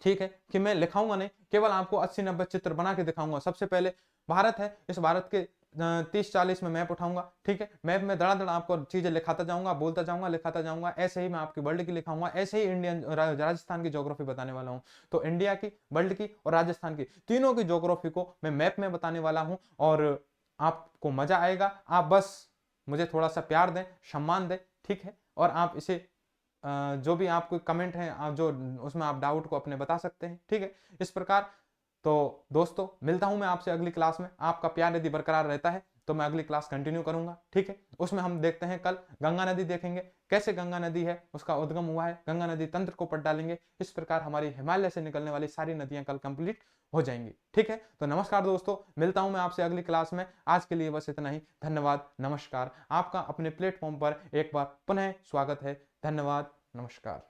ठीक है, कि मैं लिखाऊंगा नहीं, केवल आपको 80-90 चित्र बना के दिखाऊंगा। सबसे पहले भारत है, इस भारत के 30-40 में मैप उठाऊंगा, ठीक है, मैप में धड़ाधड़ आपको चीजें लिखाता जाऊंगा, बोलता जाऊंगा, लिखाता जाऊंगा। ऐसे ही मैं आपकी वर्ल्ड की लिखाऊंगा, ऐसे ही इंडियन राजस्थान की ज्योग्राफी बताने वाला हूं। तो इंडिया की, वर्ल्ड की और राजस्थान की, तीनों की ज्योग्राफी को मैं मैप में बताने वाला हूं और आपको मजा आएगा। आप बस मुझे थोड़ा सा प्यार दें, सम्मान दें, ठीक है, और आप इसे जो भी आपको कमेंट है, आप जो उसमें आप डाउट को अपने बता सकते हैं, ठीक है। इस प्रकार तो दोस्तों मिलता हूं मैं आपसे अगली क्लास में। आपका प्यार यदि बरकरार रहता है तो मैं अगली क्लास कंटिन्यू करूंगा, ठीक है। उसमें हम देखते हैं, कल गंगा नदी देखेंगे, कैसे गंगा नदी है उसका उद्गम हुआ है, गंगा नदी तंत्र को पढ़ डालेंगे। इस प्रकार हमारी हिमालय से निकलने वाली सारी नदियां कल कंप्लीट हो जाएंगी, ठीक है। तो नमस्कार दोस्तों, मिलता हूं मैं आपसे अगली क्लास में। आज के लिए बस इतना ही। धन्यवाद, नमस्कार। आपका अपने प्लेटफॉर्म पर एक बार पुनः स्वागत है। धन्यवाद, नमस्कार।